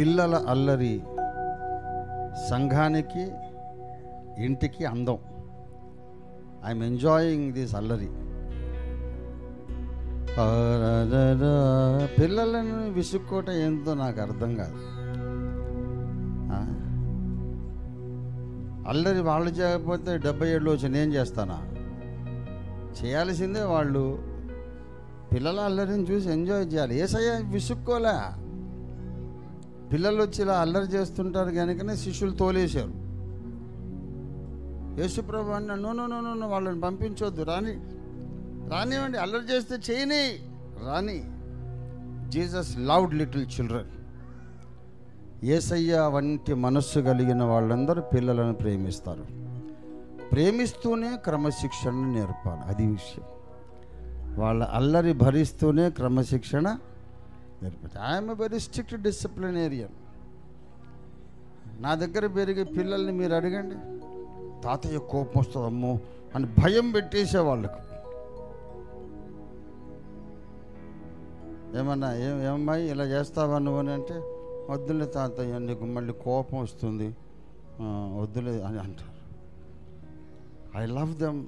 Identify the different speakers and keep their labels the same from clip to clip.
Speaker 1: పిల్లల అల్లరి సంఘానికి, ఇంటికి అందం. ఐఎమ్ ఎంజాయింగ్ దిస్ అల్లరి. పిల్లలను విసుక్కోవటం ఏంటో నాకు అర్థం కాదు. అల్లరి వాళ్ళు చేయకపోతే 70 ఏళ్ళు వచ్చి నేను చేస్తానా? చేయాల్సిందే వాళ్ళు. పిల్లల అల్లరిని చూసి ఎంజాయ్ చేయాలి. ఏసయ్య విసుక్కోలే. పిల్లలు వచ్చి ఇలా అల్లరి చేస్తుంటారు కనుకనే శిష్యులు తోలేశారు. యేసుప్రభు అన్న నో వాళ్ళని పంపించొద్దు, రానివ్వండి, అల్లరి చేస్తే చేయని, రాని. Jesus loved little children. యేసయ్య వంటి మనస్సు కలిగిన వాళ్ళందరూ పిల్లలను ప్రేమిస్తారు. ప్రేమిస్తూనే క్రమశిక్షణను నేర్పాలి. అది విషయం. వాళ్ళ అల్లరి భరిస్తూనే క్రమశిక్షణ నేర్పాలి. I'm a very strict disciplinarian. నా దగ్గర పెరిగే పిల్లల్ని మీరు అడగండి, తాతయ్య కోపం వస్తుందమ్మో అని భయం పెట్టేసే వాళ్ళకు. ఏమన్నా ఏమమ్మాయి ఇలా చేస్తావా నువ్వు అని అంటే, వద్దులే తాతయ్య నీకు మళ్ళీ కోపం వస్తుంది, వద్దులే అని అంటారు. I love them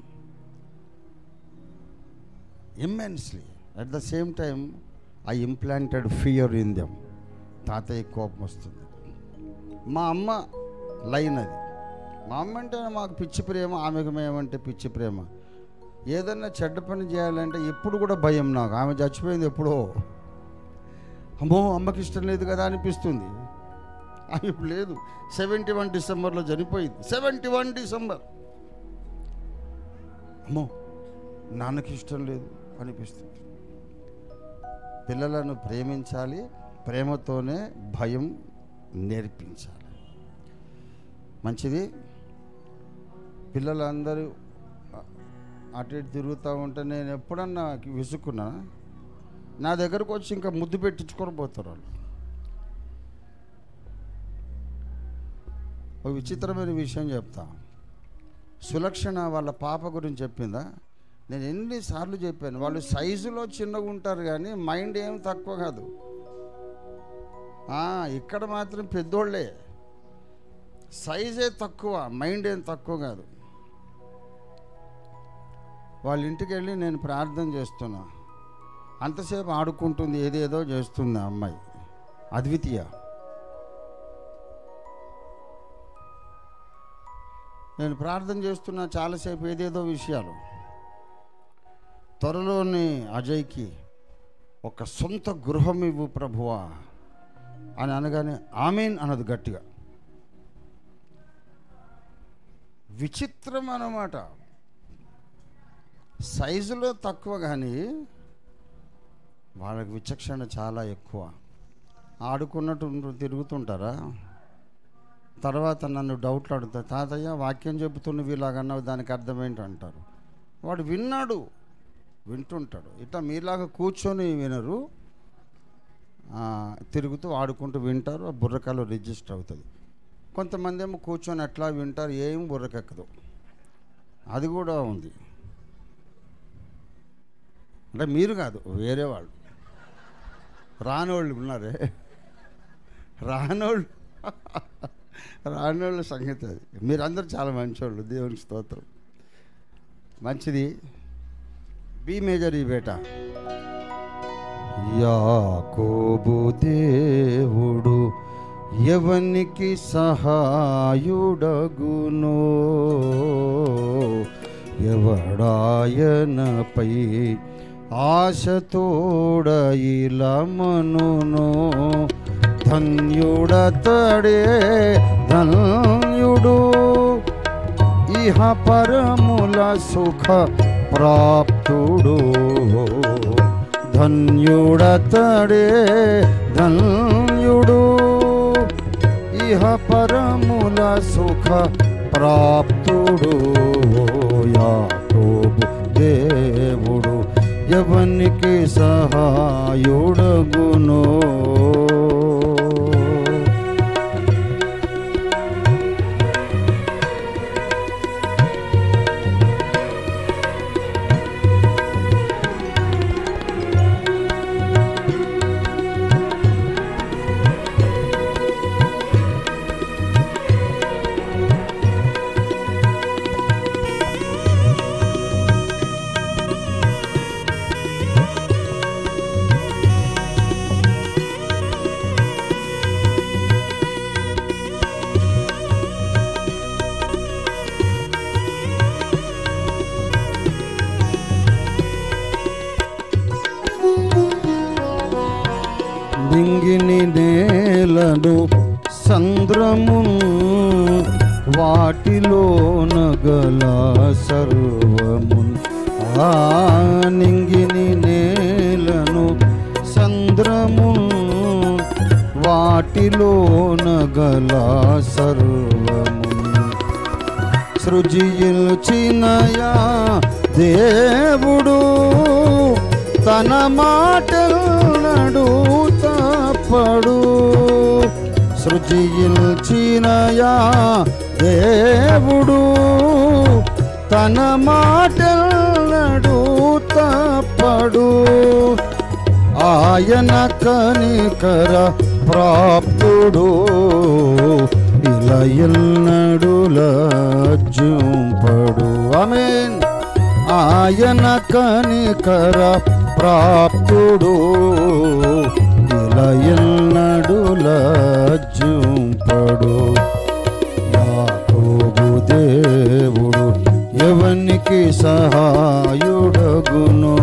Speaker 1: immensely. At the same time I implanted fear in them. తాతయ్య కోపం వస్తుంది. మా అమ్మ లైన్ అది. మా అమ్మ అంటే మాకు పిచ్చి ప్రేమ, ఆమెకు మేమంటే పిచ్చి ప్రేమ. ఏదన్నా చెడ్డ పని చేయాలంటే ఎప్పుడు కూడా భయం నాకు. ఆమె చచ్చిపోయింది ఎప్పుడో. అమ్మో అమ్మకి ఇష్టం లేదు కదా అనిపిస్తుంది. ఆమె ఇప్పుడు లేదు. 71 డిసెంబర్లో చనిపోయింది. 71 డిసెంబర్. అమ్మో నాన్నకి ఇష్టం లేదు అనిపిస్తుంది. పిల్లలను ప్రేమించాలి, ప్రేమతోనే భయం నేర్పించాలి. మంచిది. పిల్లలందరూ అటు ఇటు తిరుగుతూ ఉంటే నేను ఎప్పుడన్నా విసుక్కున్నా, నా దగ్గరకు వచ్చి ఇంకా ముద్దు పెట్టించుకొని పోతారు వాళ్ళు. ఒక విచిత్రమైన విషయం చెప్తా. సులక్షణ వాళ్ళ పాప గురించి చెప్పిందా? నేను ఎన్నిసార్లు చెప్పాను, వాళ్ళు సైజులో చిన్నగా ఉంటారు కానీ మైండ్ ఏం తక్కువ కాదు. ఇక్కడ మాత్రం పెద్దోళ్ళే, సైజే తక్కువ, మైండ్ ఏం తక్కువ కాదు. వాళ్ళ ఇంటికి వెళ్ళి నేను ప్రార్థన చేస్తున్నా. అంతసేపు ఆడుకుంటుంది, ఏదేదో చేస్తుంది ఆ అమ్మాయి, అద్వితీయ. నేను ప్రార్థన చేస్తున్నా చాలాసేపు, ఏదేదో విషయాలు. త్వరలోనే అజయ్కి ఒక సొంత గృహం ఇవ్వు ప్రభువా అని అనగానే ఆమేన్ అన్నది గట్టిగా. విచిత్రం అన్నమాట. సైజులో తక్కువ కానీ వాళ్ళకి విచక్షణ చాలా ఎక్కువ. ఆడుకున్నట్టు తిరుగుతుంటారా. తర్వాత నన్ను డౌట్లు అడుగుతారు, తాతయ్య వాక్యం చెబుతున్నవి ఇలాగన్నావు దానికి అర్థం ఏంటి అంటారు. వాడు వింటుంటాడు. ఇట్లా మీలాగా కూర్చొని వినరు, తిరుగుతూ ఆడుకుంటూ వింటారు. ఆ బుర్రకాలు రిజిస్టర్ అవుతుంది. కొంతమంది ఏమో కూర్చొని అట్లా వింటారు, ఏం బుర్రకెక్కదు. అది కూడా ఉంది. అంటే మీరు కాదు, వేరే వాళ్ళు, రానోళ్ళు ఉన్నారే, రానోళ్ళ సంగతి అది. మీరందరూ చాలా మంచోళ్ళు, దేవునికి స్తోత్రం. మంచిది. బి మేజర్ ఈ బేట. యాకోబు దేవుడు ఎవనికి సహాయుడగునో, ఎవడాయనపై ఆశతోడ ఇలమనునో, ధన్యుడతడే ధన్యుడు, ఇహ పరముల సుఖ ప్రాప్తుడు. ధన్యుడతడే ధన్యుడు, ఇహ పరముల సుఖ ప్రాప్తుడు. యాకోబు దేవుడు ఎవనికి సహాయుడగునో. నేలను సంద్రమున్ వాటిలోన గల సర్వమున్ నింగిని నేలను సంద్రమున్ వాటిలోన గల సర్వమున్ సృజిల్చినయా దేవుడు తన మాటలను తప్పడు. సృజిల్చినయా దేవుడు తన మాటలను తప్పడు. ఆయన కనికర ప్రాప్తుడు ఇలా ఎన్నడు లజ్జింపడు. ఆమేన్. ఆయన కనికర ప్రాప్తుడు ఇలా ఎన్నడు లజ్జింపడు. యాకోబు దేవుడు ఎవనికి సహాయుడగునో.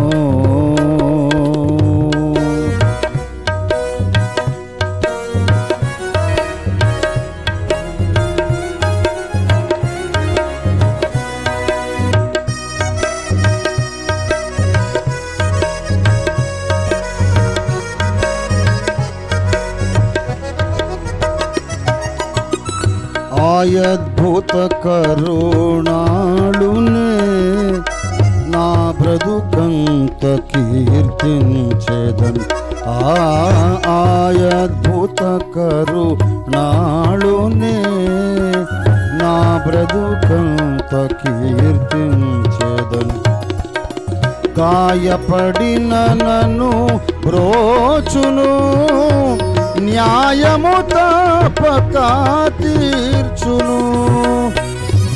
Speaker 1: అద్భుత కరుణాళునే నా బ్రతుకంత కీర్తించేదన్. అద్భుత కరుణాళునే నా బ్రతుకంత కీర్తించేదన్. గాయపడిన నన్ను బ్రోచును న్యాయము తప్పక తీర్చును.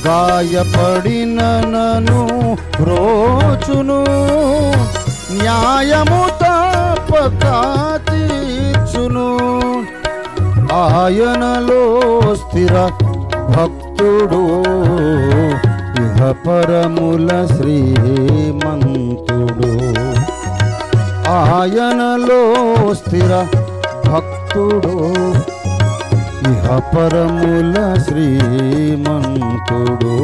Speaker 1: గాయపడిన నన్ను బ్రోచును న్యాయము తప్పక తీర్చును. ఆయనలో స్థిర భక్తుడు ఇహ పరముల శ్రీమంతుడు. ఆయనలో స్థిర భక్తుడు ఇహ పరముల శ్రీమంతుడు.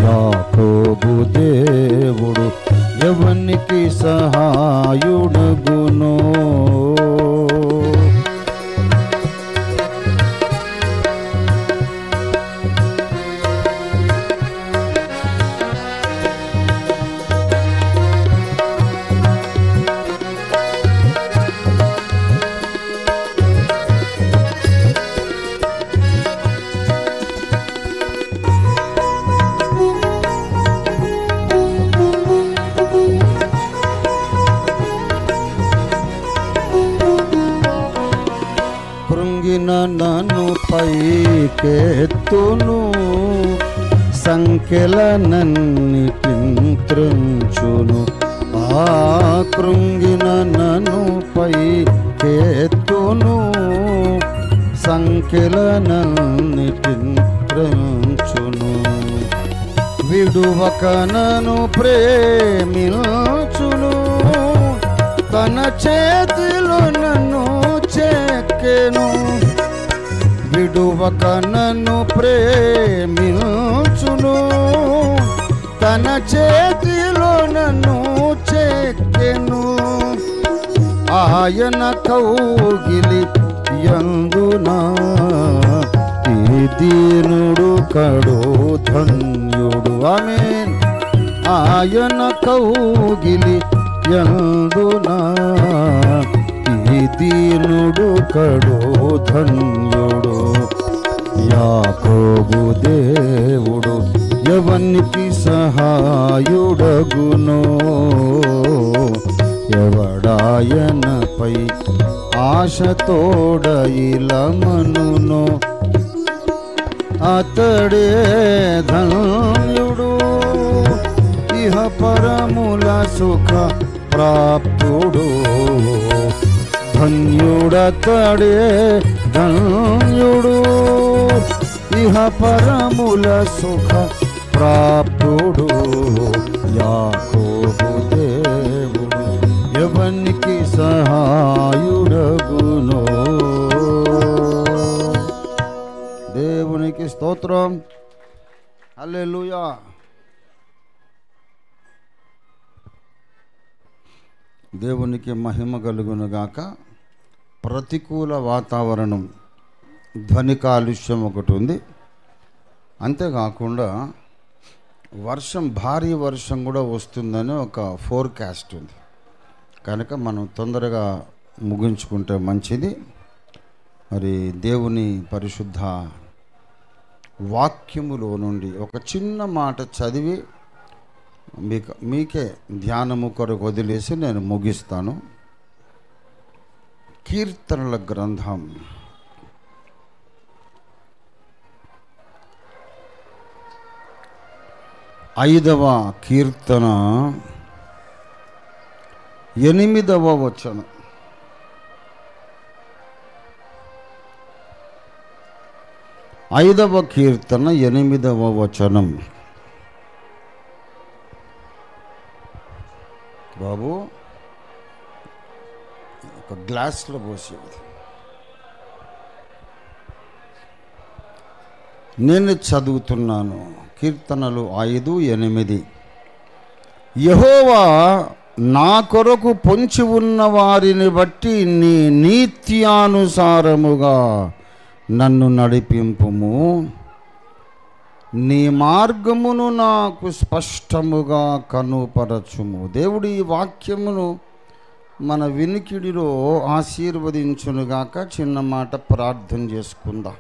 Speaker 1: యాకోబు దేవుడు ఎవనికి సహాయుడగునో. నన్ను పైకెత్తును సంఖ్యలనన్నిటిని త్రుంచును. కృంగిన నన్ను పైకెత్తును సంఖ్యలనన్నిటిని త్రుంచును. విడువక నన్ను ప్రేమించును తన చేతిలో నన్ను చెక్కెను. విడువక నన్ను ప్రేమించును తన చేతిలో నన్ను చెక్కెను. ఆయన కౌగిలి యందునా ఈ దీనుడు కడు ధన్యుడు. ఆమేన్. ఆయన కౌగిలి యందునా ఈ దీనుడు కడు ధన్యుడు. యాకోబు దేవుడు ఎవనికి సహాయుడగునో. ఎవడాయనపై ఆశతోడ ఇలమనునో అతడే ధన్యుడు ఇహ పరముల సుఖ ప్రాప్తుడు. ధన్యుడతడే ధన్యుడు ఇహ పరముల సుఖ ప్రాప్తుడు. యాకోబు దేవుడు ఎవనికి సహాయుడగునో. స్తోత్రం. హల్లెలూయా. దేవునికి మహిమ కలుగునుగాక. ప్రతికూల వాతావరణం, ధ్వని కాలుష్యం ఒకటి ఉంది. అంతేకాకుండా భారీ వర్షం కూడా వస్తుందని ఒక ఫోర్కాస్ట్ ఉంది. కనుక మనం తొందరగా ముగించుకుంటే మంచిది. మరి దేవుని పరిశుద్ధ వాక్యములో నుండి ఒక చిన్న మాట చదివి మీకే ధ్యానము కొరకు వదిలేసి నేను ముగిస్తాను. కీర్తనల గ్రంథం 5వ కీర్తన 8వ వచనం. 5వ కీర్తన 8వ వచనం. బాబు ఒక గ్లాస్లో పోసేది. నేను చదువుతున్నాను. కీర్తనలు 5:8. యెహోవా నా కొరకు పొంచి ఉన్న వారిని బట్టి నీ నీత్యానుసారముగా నన్ను నడిపింపుము. నీ మార్గమును నాకు స్పష్టముగా కనుపరచుము. దేవుడి ఈ వాక్యమును మన వినికిడిలో ఆశీర్వదించునుగాక. చిన్న మాట ప్రార్థన చేసుకుందాం.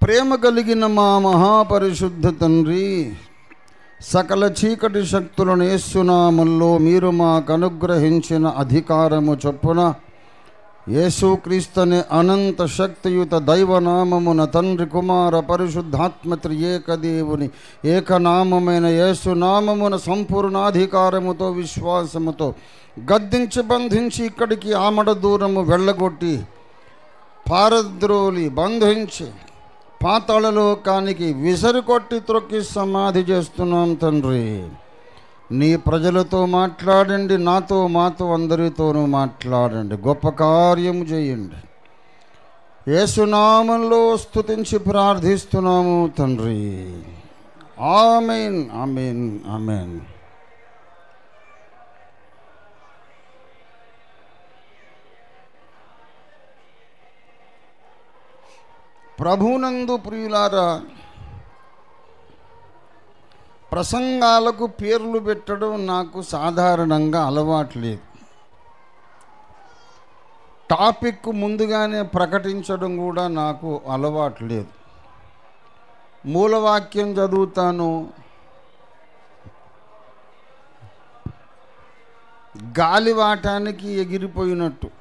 Speaker 1: ప్రేమ కలిగిన మా మహాపరిశుద్ధ తండ్రి, సకల చీకటి శక్తులను యేసునామములో మీరు మాకు అనుగ్రహించిన అధికారము చొప్పున యేసుక్రీస్తుని అనంత శక్తియుత దైవనామమున తండ్రి కుమార పరిశుద్ధాత్మ త్రియేకదేవుని ఏకనామమైన యేసునామమున సంపూర్ణాధికారముతో విశ్వాసముతో గద్దించి బంధించి ఇక్కడికి ఆమడ దూరము వెళ్ళగొట్టి పారద్రోలి బంధించి పాతాళలోకానికి విసరికొట్టి త్రొక్కి సమాధి చేస్తున్నాం తండ్రి. నీ ప్రజలతో మాట్లాడండి, నాతో మాతో అందరితోనూ మాట్లాడండి, గొప్ప కార్యము చేయండి. యేసునామంలో స్తుతించి ప్రార్థిస్తున్నాము తండ్రి. ఆమేన్, ఆమేన్, ఆమేన్. ప్రభునందు ప్రియులారా, ప్రసంగాలకు పేర్లు పెట్టడం నాకు సాధారణంగా అలవాటు లేదు. టాపిక్ ముందుగానే ప్రకటించడం కూడా నాకు అలవాటు లేదు. మూలవాక్యం చదువుతాను, గాలివాటానికి ఎగిరిపోయినట్టు.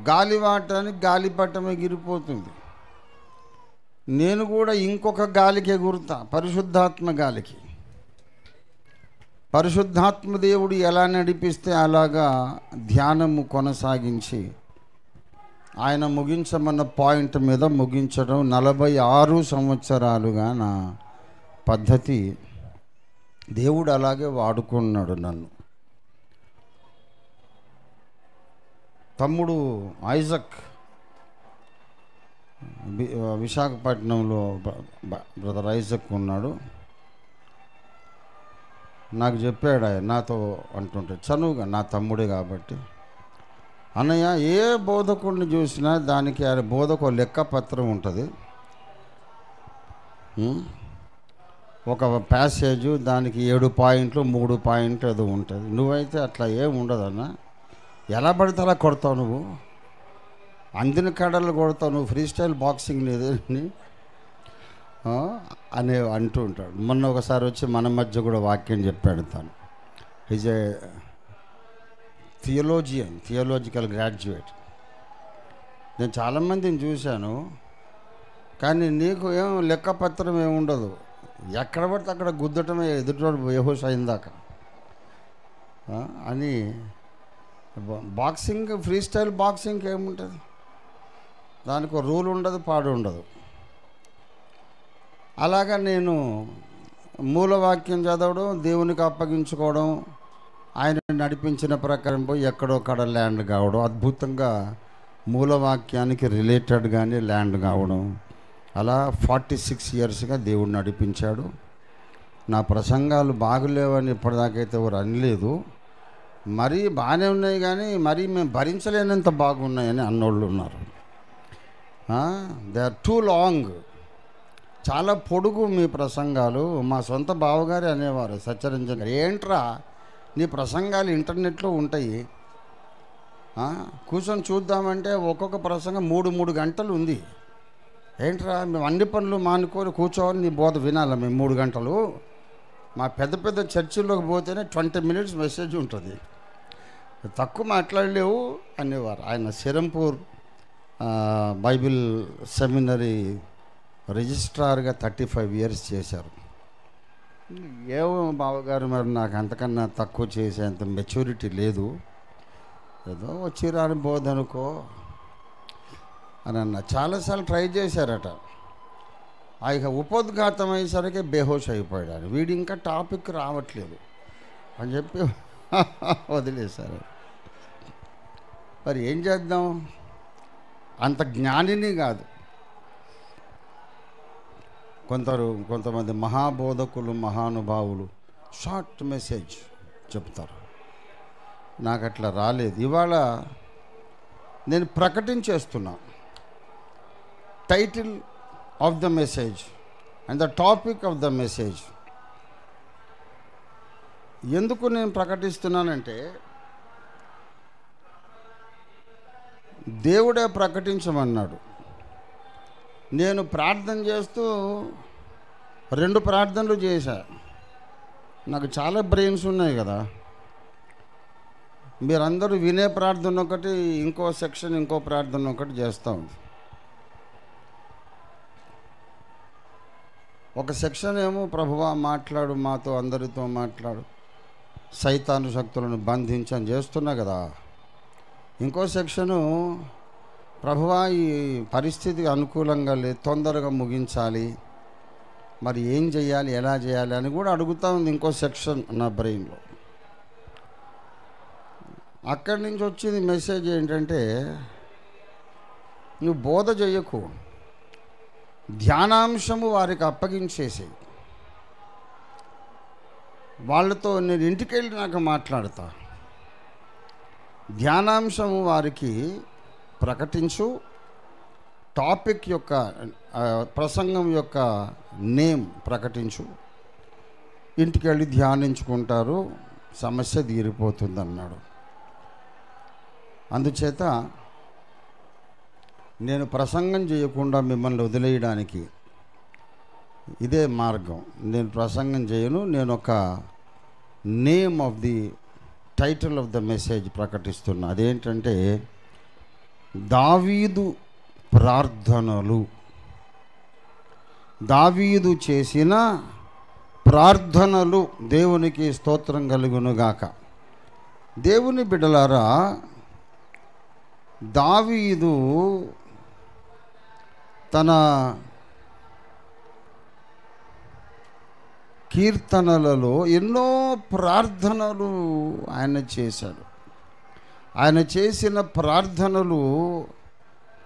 Speaker 1: గాలివాటానికి గాలిపటం ఎగిరిపోతుంది. నేను కూడా ఇంకొక గాలికి ఎగురుతా, పరిశుద్ధాత్మ గాలికి. పరిశుద్ధాత్మ దేవుడు ఎలా నడిపిస్తే అలాగా ధ్యానము కొనసాగించి ఆయన ముగించమన్న పాయింట్ మీద ముగించడం 46 సంవత్సరాలుగా నా పద్ధతి. దేవుడు అలాగే వాడుకున్నాడు నన్ను. తమ్ముడు ఐజక్ విశాఖపట్నంలో బ్రదర్ ఐజక్ ఉన్నాడు. నాకు చెప్పాడు ఆయన, నాతో అంటుంటే చనువుగా, నా తమ్ముడే కాబట్టి, అన్నయ్య ఏ బోధకుడిని చూసినా దానికి ఆయన బోధకు లెక్కపత్రం ఉంటుంది. ఒక ప్యాసేజు దానికి 7 పాయింట్లు 3 పాయింట్లు ఏదో ఉంటుంది. నువ్వైతే అట్లా ఏం ఉండదన్న, ఎలా పడితే అలా కొడతావు, నువ్వు అందిన కడలు కొడతావు, నువ్వు ఫ్రీ స్టైల్ బాక్సింగ్ లేదని అనే అంటూ ఉంటాడు. మొన్న ఒకసారి వచ్చి మన మధ్య కూడా వాక్యం చెప్పాడు. తను ఈజ్ ఏ థియోలాజికల్ గ్రాడ్యుయేట్. నేను చాలామందిని చూశాను, కానీ నీకు ఏం లెక్కపత్రం ఏముండదు. ఎక్కడ పడితే అక్కడ గుద్దటమే, ఎదుటి బేహోష్ అయిందాక అని. బాక్సింగ్, ఫ్రీ స్టైల్ బాక్సింగ్ ఏముంటుంది, దానికి రూల్ ఉండదు, పాడు ఉండదు. అలాగా నేను మూలవాక్యం చదవడం, దేవునికి అప్పగించుకోవడం, ఆయన నడిపించిన ప్రకారం పోయి ఎక్కడో కడ ల్యాండ్ కావడం, అద్భుతంగా మూలవాక్యానికి రిలేటెడ్గానే ల్యాండ్ కావడం, అలా 46 ఇయర్స్గా దేవుడు నడిపించాడు. నా ప్రసంగాలు బాగులేవని ఇప్పటిదాకైతే ఎవరు అనలేదు. మరీ బాగానే ఉన్నాయి కానీ మరీ మేము భరించలేనంత బాగున్నాయని అన్నోళ్ళు ఉన్నారు. దే ఆర్ టూ లాంగ్, చాలా పొడుగు మీ ప్రసంగాలు. మా సొంత బావగారే అనేవారు, సత్యరంజన్ గారు, ఏంట్రా నీ ప్రసంగాలు ఇంటర్నెట్లో ఉంటాయి, కూర్చొని చూద్దామంటే ఒక్కొక్క ప్రసంగం 3 గంటలు ఉంది. ఏంట్రా మేము అన్ని పనులు మానుకొని కూర్చోవాలి, నీ బోధ వినాలి మేము 3 గంటలు. మా పెద్ద పెద్ద చర్చిల్లోకి పోతేనే 20 minutes మెసేజ్ ఉంటుంది, తక్కువ మాట్లాడలేవు అనేవారు. ఆయన సిరంపూర్ బైబిల్ సెమినరీ రిజిస్ట్రార్గా 35 years చేశారు. ఏమో బావగారు, మరి నాకు అంతకన్నా తక్కువ చేసేంత మెచ్యూరిటీ లేదు, ఏదో వచ్చి రాని బోధనుకో అని అన్న. చాలాసార్లు ట్రై చేశారట. ఇక ఉపోద్ఘాతం అయ్యేసరికి బేహోష్ అయిపోయాడు ఆయన. వీడు ఇంకా టాపిక్ రావట్లేదు అని చెప్పి వదిలేశారు. మరి ఏం చేద్దాం, అంత జ్ఞానిని కాదు. కొంతమంది మహాబోధకులు, మహానుభావులు షార్ట్ మెసేజ్ చెప్తారు. నాకు అట్లా రాలేదు. ఇవాళ నేను ప్రకటించేస్తున్నా title of the message and the topic of the message. ఎందుకు నేను ప్రకటిస్తున్నానంటే, దేవుడే ప్రకటించమన్నాడు. నేను ప్రార్థన చేస్తూ 2 ప్రార్థనలు చేశా. నాకు చాలా బ్రెయిన్స్ ఉన్నాయి కదా, మీరందరూ వినే ప్రార్థన ఒకటి, ఇంకో సెక్షన్ ఇంకో ప్రార్థన ఒకటి చేస్తూ ఉంది. ఒక సెక్షన్ ఏమో ప్రభువా మాట్లాడు, మాతో అందరితో మాట్లాడు, సైతాను శక్తులను బంధించని చేస్తున్నా కదా. ఇంకో సెక్షను ప్రభువా ఈ పరిస్థితికి అనుకూలంగా లేదు, తొందరగా ముగించాలి, మరి ఏం చేయాలి, ఎలా చేయాలి అని కూడా అడుగుతూ ఉంది ఇంకో సెక్షన్ నా బ్రెయిన్లో. అక్కడి నుంచి వచ్చింది మెసేజ్ ఏంటంటే, నువ్వు బోధ చేయకు, ధ్యానాంశము వారికి అప్పగించేసి వాళ్ళతో నేను ఇంటికి వెళ్ళి నాకు మాట్లాడతా, ధ్యానాంశము వారికి ప్రకటించు, టాపిక్ యొక్క ప్రసంగం యొక్క నేమ్ ప్రకటించు, ఇంటికి వెళ్ళి ధ్యానించుకుంటారు, సమస్య తీరిపోతుంది అన్నాడు. అందుచేత నేను ప్రసంగం చేయకుండా మిమ్మల్ని వదిలేయడానికి ఇదే మార్గం. నేను ప్రసంగం చేయను, నేను ఒక name of the title of the message ప్రకటిస్తున్నా. అదేంటంటే దావీదు ప్రార్థనలు. దావీదు చేసిన ప్రార్థనలు. దేవునికి స్తోత్రం కలుగునుగాక. దేవుని బిడ్డలారా, దావీదు తన కీర్తనలలో ఎన్నో ప్రార్థనలు ఆయన చేశాడు. ఆయన చేసిన ప్రార్థనలు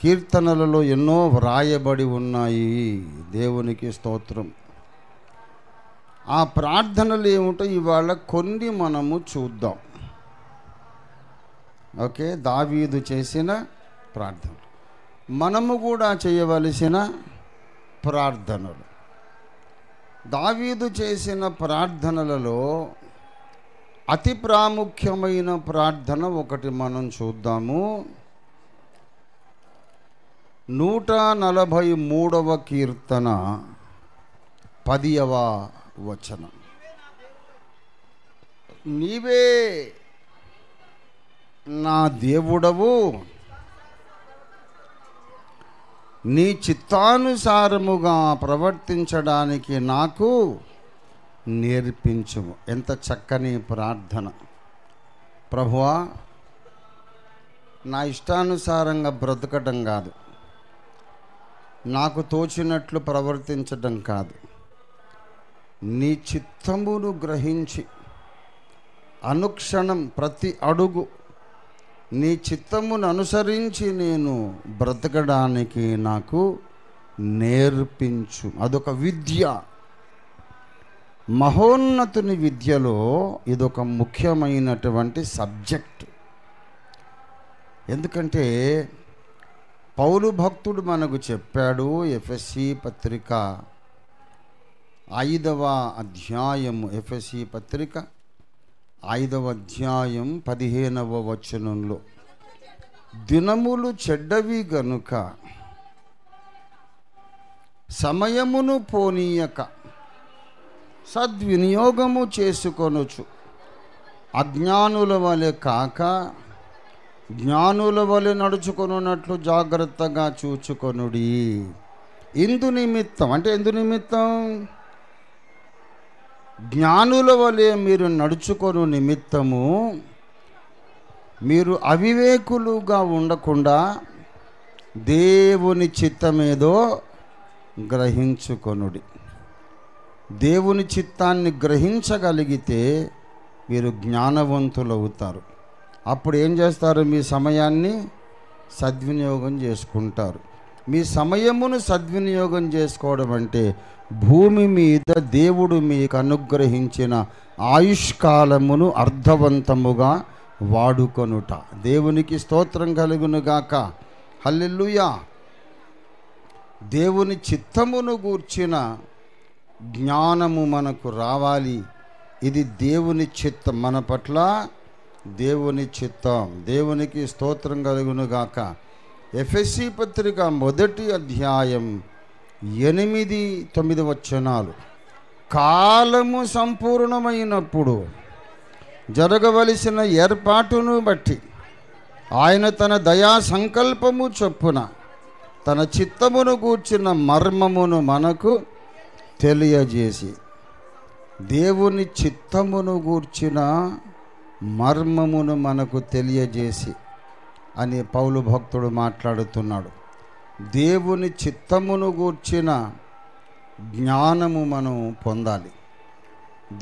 Speaker 1: కీర్తనలలో ఎన్నో వ్రాయబడి ఉన్నాయి. దేవునికి స్తోత్రం. ఆ ప్రార్థనలు ఏమిటో ఇవాళ కొన్ని మనము చూద్దాం. ఓకే, దావీదు చేసిన ప్రార్థన, మనము కూడా చేయవలసిన ప్రార్థనలు. దావీదు చేసిన ప్రార్థనలలో అతి ప్రాముఖ్యమైన ప్రార్థన ఒకటి మనం చూద్దాము. 143వ కీర్తన 10వ వచనం. నీవే నా దేవుడవు, నీ చిత్తానుసారముగా ప్రవర్తించడానికి నాకు నేర్పించుము. ఎంత చక్కని ప్రార్థన. ప్రభువా, నా ఇష్టానుసారంగా బ్రతకడం కాదు, నాకు తోచినట్లు ప్రవర్తించడం కాదు, నీ చిత్తమును గ్రహించి అనుక్షణం ప్రతి అడుగు నీ చిత్తమును అనుసరించి నేను బ్రతకడానికి నాకు నేర్పించు. అదొక విద్య. మహోన్నతుని విద్యలో ఇదొక ముఖ్యమైనటువంటి సబ్జెక్ట్. ఎందుకంటే పౌలు భక్తుడు మనకు చెప్పాడు, ఎఫెసీ పత్రిక 5వ అధ్యాయము, ఎఫెసీ పత్రిక 5వ అధ్యాయం 15వ వచనంలో, దినములు చెడ్డవి గనుక సమయమును పోనీయక సద్వినియోగము చేసుకొనుచు అజ్ఞానుల వలె కాక జ్ఞానుల వలె నడుచుకొనున్నట్లు జాగ్రత్తగా చూచుకొనుడి. ఇందు నిమిత్తం అంటే ఎందు నిమిత్తం? జ్ఞానుల వలె మీరు నడుచుకొను నిమిత్తము మీరు అవివేకులుగా ఉండకుండా దేవుని చిత్తమేదో గ్రహించుకొనుడి. దేవుని చిత్తాన్ని గ్రహించగలిగితే మీరు జ్ఞానవంతులవుతారు. అప్పుడు ఏం చేస్తారు? మీ సమయాన్ని సద్వినియోగం చేసుకుంటారు. మీ సమయమును సద్వినియోగం చేసుకోవడం అంటే భూమి మీద దేవుడు మీకు అనుగ్రహించిన ఆయుష్కాలమును అర్థవంతముగా వాడుకొనుట. దేవునికి స్తోత్రం కలుగునుగాక. హల్లెలూయా. దేవుని చిత్తమును గూర్చిన జ్ఞానము మనకు రావాలి. ఇది దేవుని చిత్తం, మన పట్ల దేవుని చిత్తం. దేవునికి స్తోత్రం కలుగునుగాక. ఎఫెసీ పత్రిక 1వ అధ్యాయం 8-9 వచనాలు, కాలము సంపూర్ణమైనప్పుడు జరగవలసిన ఏర్పాటును బట్టి ఆయన తన దయా సంకల్పము చొప్పున తన చిత్తమును గూర్చిన మర్మమును మనకు తెలియజేసి, దేవుని చిత్తమును గూర్చిన మర్మమును మనకు తెలియజేసి అని పౌలు భక్తుడు మాట్లాడుతున్నాడు. దేవుని చిత్తమును గూర్చిన జ్ఞానము మనం పొందాలి.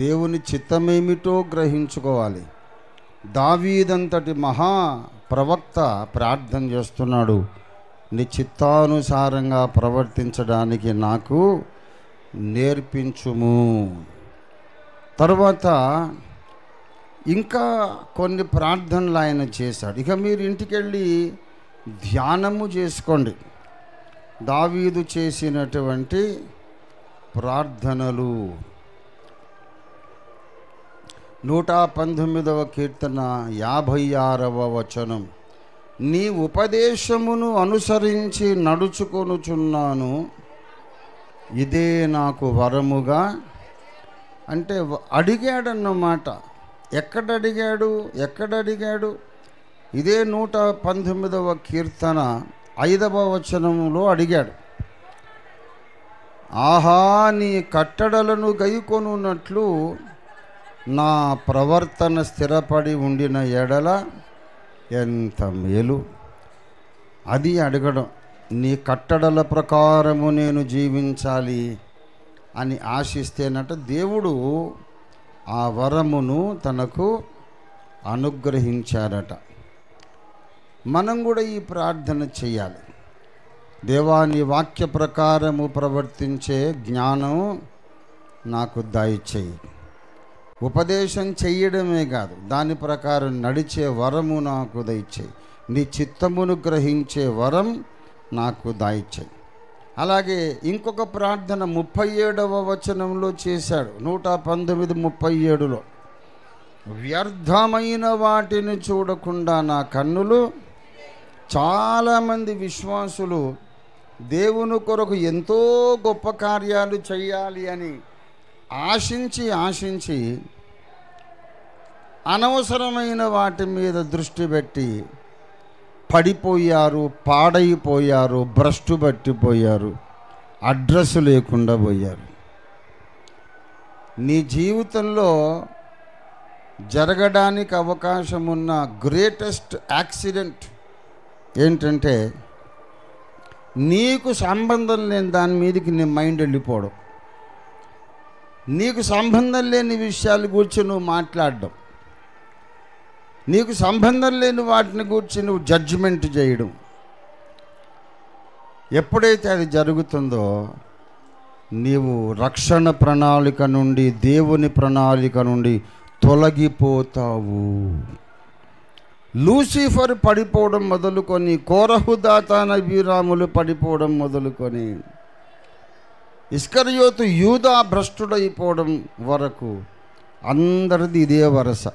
Speaker 1: దేవుని చిత్తమేమిటో గ్రహించుకోవాలి. దావీదంతటి మహా ప్రవక్త ప్రార్థన చేస్తున్నాడు, నీ చిత్తానుసారంగా ప్రవర్తించడానికి నాకు నేర్పించుము. తర్వాత ఇంకా కొన్ని ప్రార్థనలు ఆయన చేశాడు. ఇక మీరు ఇంటికి వెళ్ళి ధ్యానము చేసుకోండి. దావీదు చేసినటువంటి ప్రార్థనలు. 119వ కీర్తన 56వ వచనం, నీ ఉపదేశమును అనుసరించి నడుచుకొనుచున్నాను, ఇదే నాకు వరముగా. అంటే అడిగాడన్నమాట. ఎక్కడడిగాడు? ఇదే 119వ కీర్తన 5వ వచనంలో అడిగాడు. ఆహా, నీ కట్టడలను గైకొనున్నట్లు నా ప్రవర్తన స్థిరపడి ఉండిన ఎడల ఎంత మేలు. అది అడగడం. నీ కట్టడల ప్రకారము నేను జీవించాలి అని ఆశిస్తేనట దేవుడు ఆ వరమును తనకు అనుగ్రహించారట. మనం కూడా ఈ ప్రార్థన చేయాలి. దేవా, నీ వాక్య ప్రకారము ప్రవర్తించే జ్ఞానం నాకు దయచేయి. ఉపదేశం చెయ్యడమే కాదు, దాని ప్రకారం నడిచే వరము నాకు దయచేయి. నీ చిత్తమును గ్రహించే వరం నాకు దయచేయి. అలాగే ఇంకొక ప్రార్థన 37వ వచనంలో చేశాడు. 119:37లో, వ్యర్థమైన వాటిని చూడకుండా నా కన్నులు. చాలామంది విశ్వాసులు దేవుని కొరకు ఎంతో గొప్ప కార్యాలు చేయాలి అని ఆశించి అనవసరమైన వాటి మీద దృష్టి పెట్టి పడిపోయారు, పాడైపోయారు, భ్రష్టు పట్టిపోయారు, అడ్రస్ లేకుండా పోయారు. నీ జీవితంలో జరగడానికి అవకాశం ఉన్న గ్రేటెస్ట్ యాక్సిడెంట్ ఏంటంటే, నీకు సంబంధం లేని దాని మీదకి నీ మైండ్ వెళ్ళిపోవడం, నీకు సంబంధం లేని విషయాల గురించి నువ్వు మాట్లాడడం. నీకు సంబంధం లేని వాటిని గురించి నువ్వు జడ్జిమెంట్ చేయడం, ఎప్పుడైతే అది జరుగుతుందో నీవు రక్షణ ప్రణాళిక నుండి, దేవుని ప్రణాళిక నుండి తొలగిపోతావు. లూసిఫర్ పడిపోవడం మొదలుకొని, కోరహు దాతాన అబీరాములు పడిపోవడం మొదలుకొని, ఇస్కరియోతు యూదా భ్రష్టుడైపోవడం వరకు అందరిది ఇదే వరస.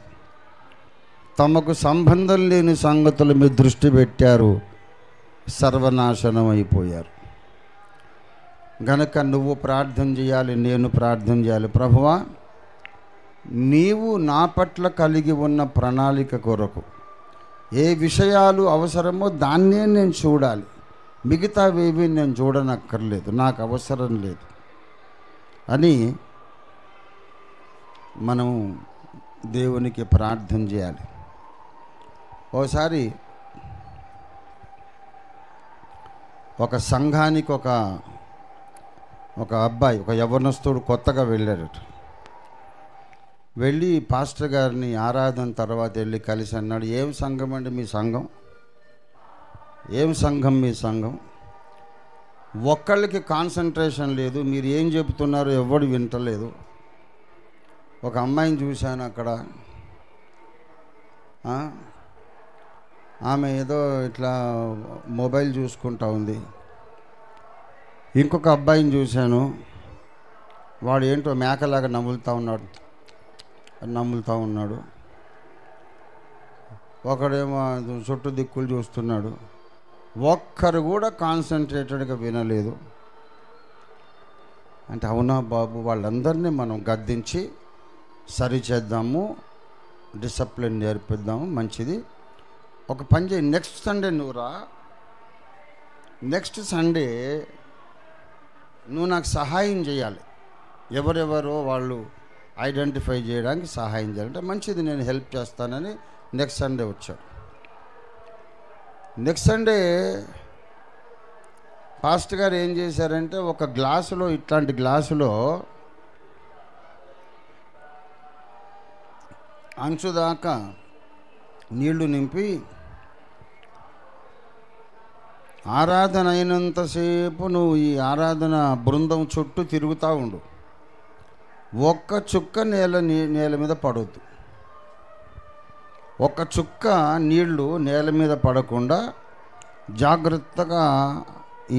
Speaker 1: తమకు సంబంధం లేని సంగతుల మీద దృష్టి పెట్టారు, సర్వనాశనం అయిపోయారు. గనక నువ్వు ప్రార్థన చేయాలి, నేను ప్రార్థన చేయాలి. ప్రభువా, నీవు నా పట్ల కలిగి ఉన్న ప్రణాళిక కొరకు ఏ విషయాలు అవసరమో దాన్నే నేను చూడాలి, మిగతావేవి నేను చూడనక్కర్లేదు, నాకు అవసరం లేదు అని మనం దేవునికి ప్రార్థన చేయాలి. ఓసారి ఒక సంఘానికి ఒక అబ్బాయి, ఒక యవ్వనస్తుడు కొత్తగా వెళ్ళాడట. వెళ్ళి పాస్టర్ గారిని ఆరాధన తర్వాత వెళ్ళి కలిసి అన్నాడు, ఏం సంఘం అండి మీ సంఘం? ఏం సంఘం మీ సంఘం? ఒక్కళ్ళకి కాన్సన్ట్రేషన్ లేదు, మీరు ఏం చెబుతున్నారో ఎవడు వింటలేదు. ఒక అమ్మాయిని చూశాను అక్కడ, ఆమె ఏదో ఇట్లా మొబైల్ చూసుకుంటా ఉంది. ఇంకొక అబ్బాయిని చూశాను, వాడు ఏంటో మేకలాగా నములుతూ ఉన్నాడు. ఒకడేమో చుట్టూ దిక్కులు చూస్తున్నాడు. ఒక్కరు కూడా కాన్సన్ట్రేటెడ్గా వినలేదు. అంటే అవునా బాబు, వాళ్ళందరినీ మనం గద్దించి సరిచేద్దాము, డిసిప్లిన్ నేర్పిద్దాము, మంచిది. ఒక పని చేయి, నెక్స్ట్ సండే నువ్వు రా, నెక్స్ట్ సండే నువ్వు నాకు సహాయం చేయాలి, ఎవరెవరో వాళ్ళు ఐడెంటిఫై చేయడానికి సహాయం చేయాలంటే మంచిది, నేను హెల్ప్ చేస్తానని నెక్స్ట్ సండే వచ్చాడు. నెక్స్ట్ సండే పాస్టర్ గారు ఏం చేశారంటే, ఒక గ్లాసులో, ఇట్లాంటి గ్లాసులో అంచు దాకా నీళ్లు నింపి, ఆరాధన అయినంతసేపు నువ్వు ఈ ఆరాధన బృందం చుట్టూ తిరుగుతూ ఉండు, ఒక్క చుక్క నేల మీద పడవద్దు. ఒక్క చుక్క నీళ్లు నేల మీద పడకుండా జాగ్రత్తగా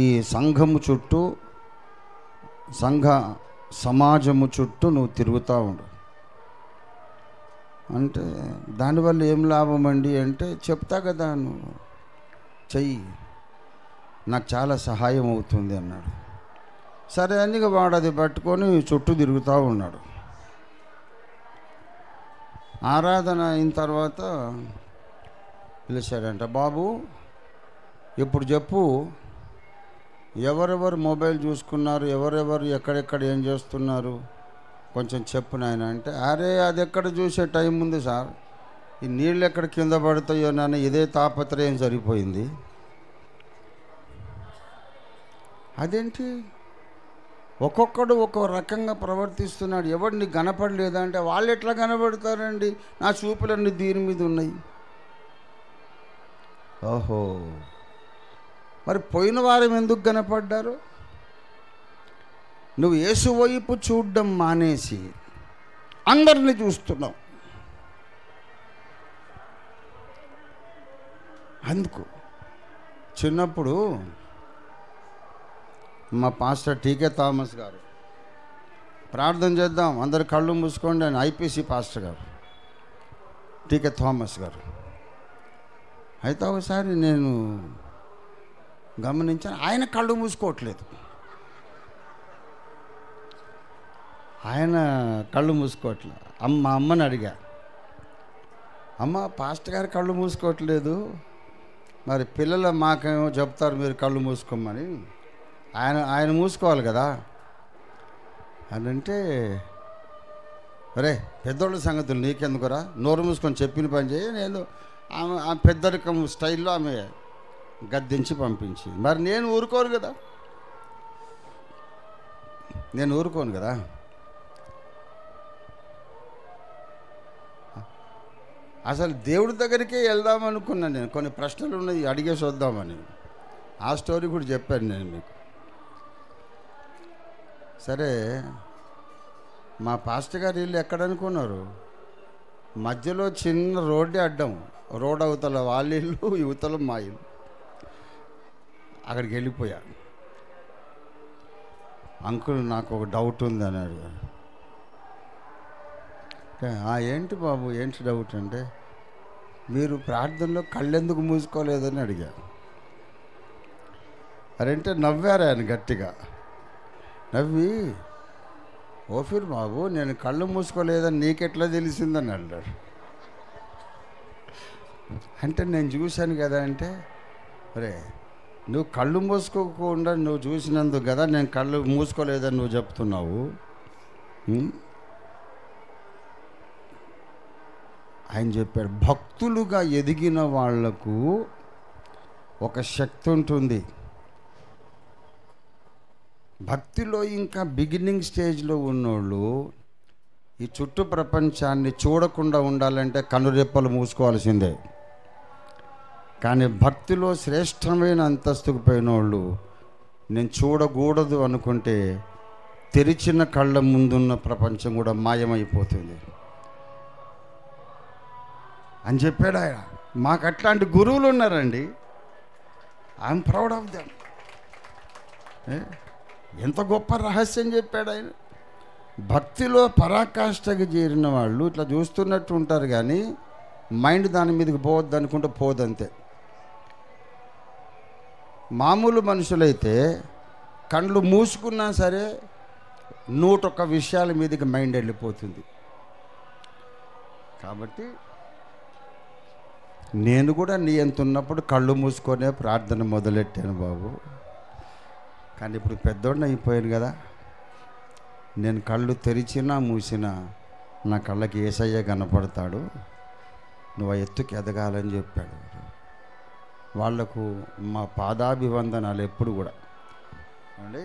Speaker 1: ఈ సంఘము చుట్టూ, సంఘ సమాజము చుట్టూ నువ్వు తిరుగుతూ ఉండు. అంటే దానివల్ల ఏం లాభం అండి అంటే, చెప్తా కదా, నువ్వు చెయ్యి, నాకు చాలా సహాయం అవుతుంది అన్నాడు. సరే అని వాడు అది పట్టుకొని చుట్టూ తిరుగుతూ ఉన్నాడు. ఆరాధన అయిన తర్వాత పిలిచాడంట, బాబు ఇప్పుడు చెప్పు, ఎవరెవరు మొబైల్ చూసుకున్నారు, ఎవరెవరు ఎక్కడెక్కడ ఏం చేస్తున్నారు, కొంచెం చెప్పు నాయన అంటే, అరే అది ఎక్కడ చూసే టైం ఉంది సార్, ఈ నీళ్ళు ఎక్కడ కింద పడతాయో నాన్న, ఇదే తాపత్రయం సరిపోయింది. అదేంటి, ఒక్కొక్కడు ఒక్కో రకంగా ప్రవర్తిస్తున్నాడు, ఎవరిని కనపడలేదా అంటే, వాళ్ళు ఎట్లా కనపడతారండి, నా చూపులన్నీ దీని మీద ఉన్నాయి. ఓహో, మరి పోయిన వారం ఎందుకు కనపడ్డారు? నువ్వు యేసు వైపు చూడడం మానేసి అందరినీ చూస్తున్నావు. అందుకు చిన్నప్పుడు మా పాస్టర్ టీకే థామస్ గారు, ప్రార్థన చేద్దాం అందరు కళ్ళు మూసుకోండి అని, ఐపీసీ పాస్టర్ గారు టీకే థామస్ గారు. అయితే ఒకసారి నేను గమనించాను, ఆయన కళ్ళు మూసుకోవట్లేదు, ఆయన కళ్ళు మూసుకోవట్లేదు. మా అమ్మని అడిగా, అమ్మ పాస్టర్ గారు కళ్ళు మూసుకోవట్లేదు, మరి పిల్లలు మాకేమో చెప్తారు మీరు కళ్ళు మూసుకోమని, ఆయన మూసుకోవాలి కదా అని అంటే, అరే పెద్దోళ్ళ సంగతులు నీకెందుకురా, నోరు మూసుకొని చెప్పిన పని చేయి. నేను ఆమె పెద్దరికం స్టైల్లో ఆమె గద్దించి పంపించి, మరి నేను ఊరుకోను కదా, నేను ఊరుకోను కదా. అసలు దేవుడి దగ్గరికే వెళ్దామనుకున్నాను నేను. కొన్ని ప్రశ్నలు ఉన్నాయి, అడిగేసి వద్దామని. ఆ స్టోరీ కూడా చెప్పాను నేను మీకు. సరే, మా పాస్టర్ గారు ఇల్లు ఎక్కడనుకున్నారు? మధ్యలో చిన్న రోడ్డే అడ్డం. రోడ్ అవతల వాళ్ళ ఇల్లు, యువతల మా ఇల్లు. అక్కడికి వెళ్ళిపోయా. అంకుల్, నాకు ఒక డౌట్ ఉంది అని అడిగారు. ఏంటి బాబు, ఏంటి డౌట్ అంటే, మీరు ప్రార్థనలో కళ్ళెందుకు మూసుకోలేదని అడిగారు. అరంటే నవ్వారు ఆయన గట్టిగా. నవ్వి, ఓఫీర్ బాబు, నేను కళ్ళు మూసుకోలేదని నీకెట్లా తెలిసిందని అన్నాడు. అంటే నేను చూశాను కదా అంటే, అరే నువ్వు కళ్ళు మూసుకోకుండా నువ్వు చూసినందుకు కదా నేను కళ్ళు మూసుకోలేదని నువ్వు చెప్తున్నావు. ఆయన చెప్పాడు, భక్తులుగా ఎదిగిన వాళ్లకు ఒక శక్తి ఉంటుంది. భక్తిలో ఇంకా బిగినింగ్ స్టేజ్లో ఉన్నోళ్ళు ఈ చుట్టూ ప్రపంచాన్ని చూడకుండా ఉండాలంటే కనురెప్పలు మూసుకోవాల్సిందే. కానీ భక్తిలో శ్రేష్టమైన అంతస్తుకు పోయిన వాళ్ళు నేను చూడకూడదు అనుకుంటే తెరిచిన కళ్ళ ముందున్న ప్రపంచం కూడా మాయమైపోతుంది అని చెప్పాడు ఆయన. మాకు అట్లాంటి గురువులు ఉన్నారండి. I'm proud of them. ఎంత గొప్ప రహస్యం చెప్పాడు ఆయన. భక్తిలో పరాకాష్ఠకి చేరిన వాళ్ళు ఇట్లా చూస్తున్నట్టు ఉంటారు, కానీ మైండ్ దాని మీదకి పోవద్దు అనుకుంటే పోదంతే. మామూలు మనుషులైతే కళ్ళు మూసుకున్నా సరే 101 విషయాల మీదకి మైండ్ వెళ్ళిపోతుంది. కాబట్టి నేను కూడా నీ ఎంత ఉన్నప్పుడు కళ్ళు మూసుకొనే ప్రార్థన మొదలెట్టాను బాబు. కానీ ఇప్పుడు పెద్దోడిని అయిపోయాను కదా, నేను కళ్ళు తెరిచినా మూసినా నా కళ్ళకి యేసయ్య కనపడతాడు, నువ్వు ఆ ఎత్తుకి ఎదగాలని చెప్పాడు. వాళ్లకు మా పాదాభివందనాలు ఎప్పుడు కూడా అండి.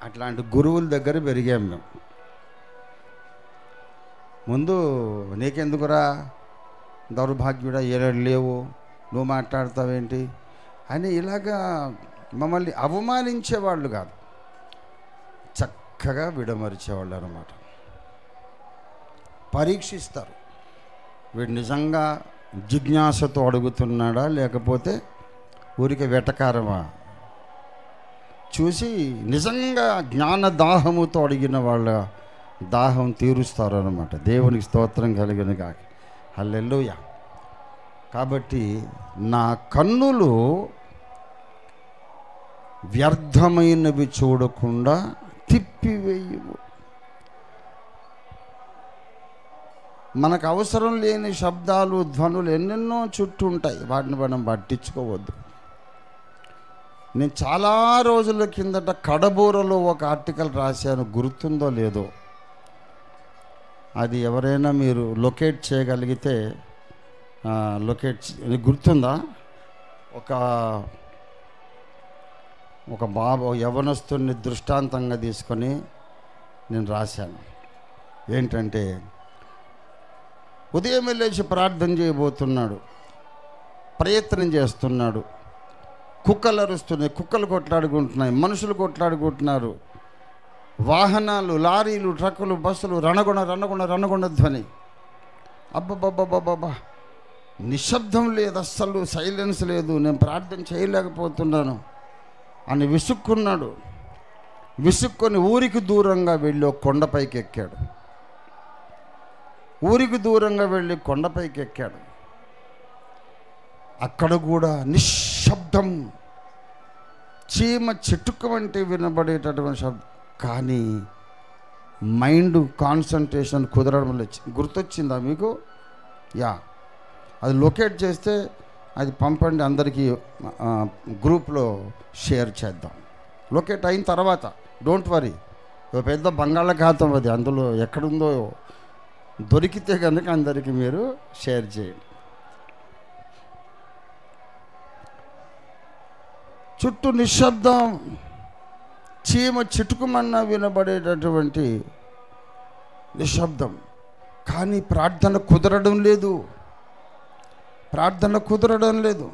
Speaker 1: అట్లాంటి గురువుల దగ్గర పెరిగాం మేము. ముందు నీకెందుకురా దౌర్భాగ్యుడా, ఏడాడు లేవు, నువ్వు మాట్లాడతావేంటి అని ఇలాగా మమ్మల్ని అవమానించేవాళ్ళు కాదు, చక్కగా విడమరిచేవాళ్ళు అన్నమాట. పరీక్షిస్తారు, వీడు నిజంగా జిజ్ఞాసతో అడుగుతున్నాడా లేకపోతే ఊరికి వెటకారమా చూసి నిజంగా జ్ఞాన దాహముతో అడిగిన వాళ్ళ దాహం తీరుస్తారు అన్నమాట. దేవునికి స్తోత్రం కలిగిన కాక హల్లెలూయా. కాబట్టి నా కన్నులు వ్యర్థమైనవి చూడకుండా తిప్పివేయవు. మనకు అవసరం లేని శబ్దాలు, ధ్వనులు ఎన్నెన్నో చుట్టూ ఉంటాయి, వాటిని మనం పట్టించుకోవద్దు. నేను చాలా రోజుల కిందట కడబూరలో ఒక ఆర్టికల్ రాశాను, గుర్తుందో లేదో. అది ఎవరైనా మీరు లొకేట్ చేయగలిగితే గుర్తుందా? ఒక బాబు యవనస్తుని దృష్టాంతంగా తీసుకొని నేను రాశాను. ఏంటంటే, ఉదయం లేచి ప్రార్థన చేయబోతున్నాడు, ప్రయత్నం చేస్తున్నాడు, కుక్కలు అరుస్తున్నాయి, కుక్కలు కొట్లాడుకుంటున్నాయి, మనుషులు కొట్లాడుకుంటున్నారు, వాహనాలు, లారీలు, ట్రక్కులు, బస్సులు రణగుణ ధ్వని. అబ్బబ్బబ్బబ్బబ్బా, నిశ్శబ్దం లేదు, అస్సలు సైలెన్స్ లేదు, నేను ప్రార్థన చేయలేకపోతున్నాను అని విసుక్కున్నాడు. విసుక్కొని ఊరికి దూరంగా వెళ్ళి ఒక కొండపైకి ఎక్కాడు. ఊరికి దూరంగా వెళ్ళి కొండపైకి ఎక్కాడు. అక్కడ కూడా నిశ్శబ్దం, చీమ చెట్టుకు వంటి వినబడేటటువంటి శబ్దం. కానీ మైండ్ కాన్సన్ట్రేషన్ కుదరడం లేదు. గుర్తొచ్చిందా మీకు? యా, అది లొకేట్ చేస్తే అది పంపండి, అందరికీ గ్రూప్లో షేర్ చేద్దాం. లొకేట్ అయిన తర్వాత డోంట్ వరీ, పెద్ద బంగాళాఖాతం అది, అందులో ఎక్కడుందో దొరికితే కనుక అందరికీ మీరు షేర్ చేయండి. చుట్టూ నిశ్శబ్దం, చీమ చిటుకుమన్నా వినబడేటటువంటి నిశ్శబ్దం. కానీ ప్రార్థన కుదరడం లేదు, ప్రార్థన కుదరడం లేదు.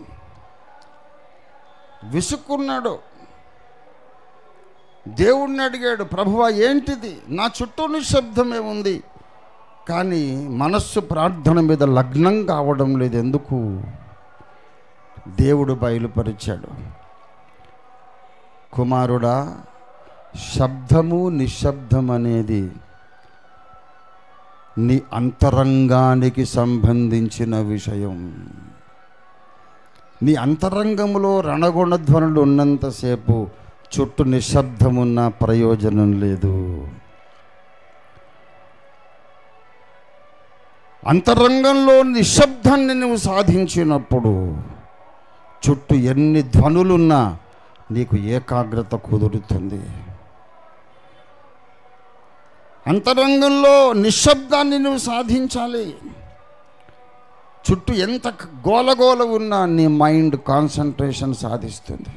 Speaker 1: విసుక్కున్నాడు. దేవుణ్ణి అడిగాడు, ప్రభువా ఏంటిది, నా చుట్టూ నిశ్శబ్దమే ఉంది, కానీ మనస్సు ప్రార్థన మీద లగ్నం కావడం లేదు, ఎందుకు? దేవుడు బయలుపరిచాడు, కుమారుడా, శబ్దము నిశ్శబ్దం అనేది నీ అంతరంగానికి సంబంధించిన విషయం. నీ అంతరంగంలో రణగుణధ్వనులు ఉన్నంతసేపు చుట్టూ నిశ్శబ్దమున్న ప్రయోజనం లేదు. అంతరంగంలో నిశ్శబ్దాన్ని నువ్వు సాధించినప్పుడు చుట్టూ ఎన్ని ధ్వనులున్నా నీకు ఏకాగ్రత కుదురుతుంది. అంతరంగంలో నిశ్శబ్దాన్ని నువ్వు సాధించాలి. చుట్టూ ఎంత గోలగోల ఉన్నా నీ మైండ్ కాన్సన్ట్రేషన్ సాధిస్తుంది.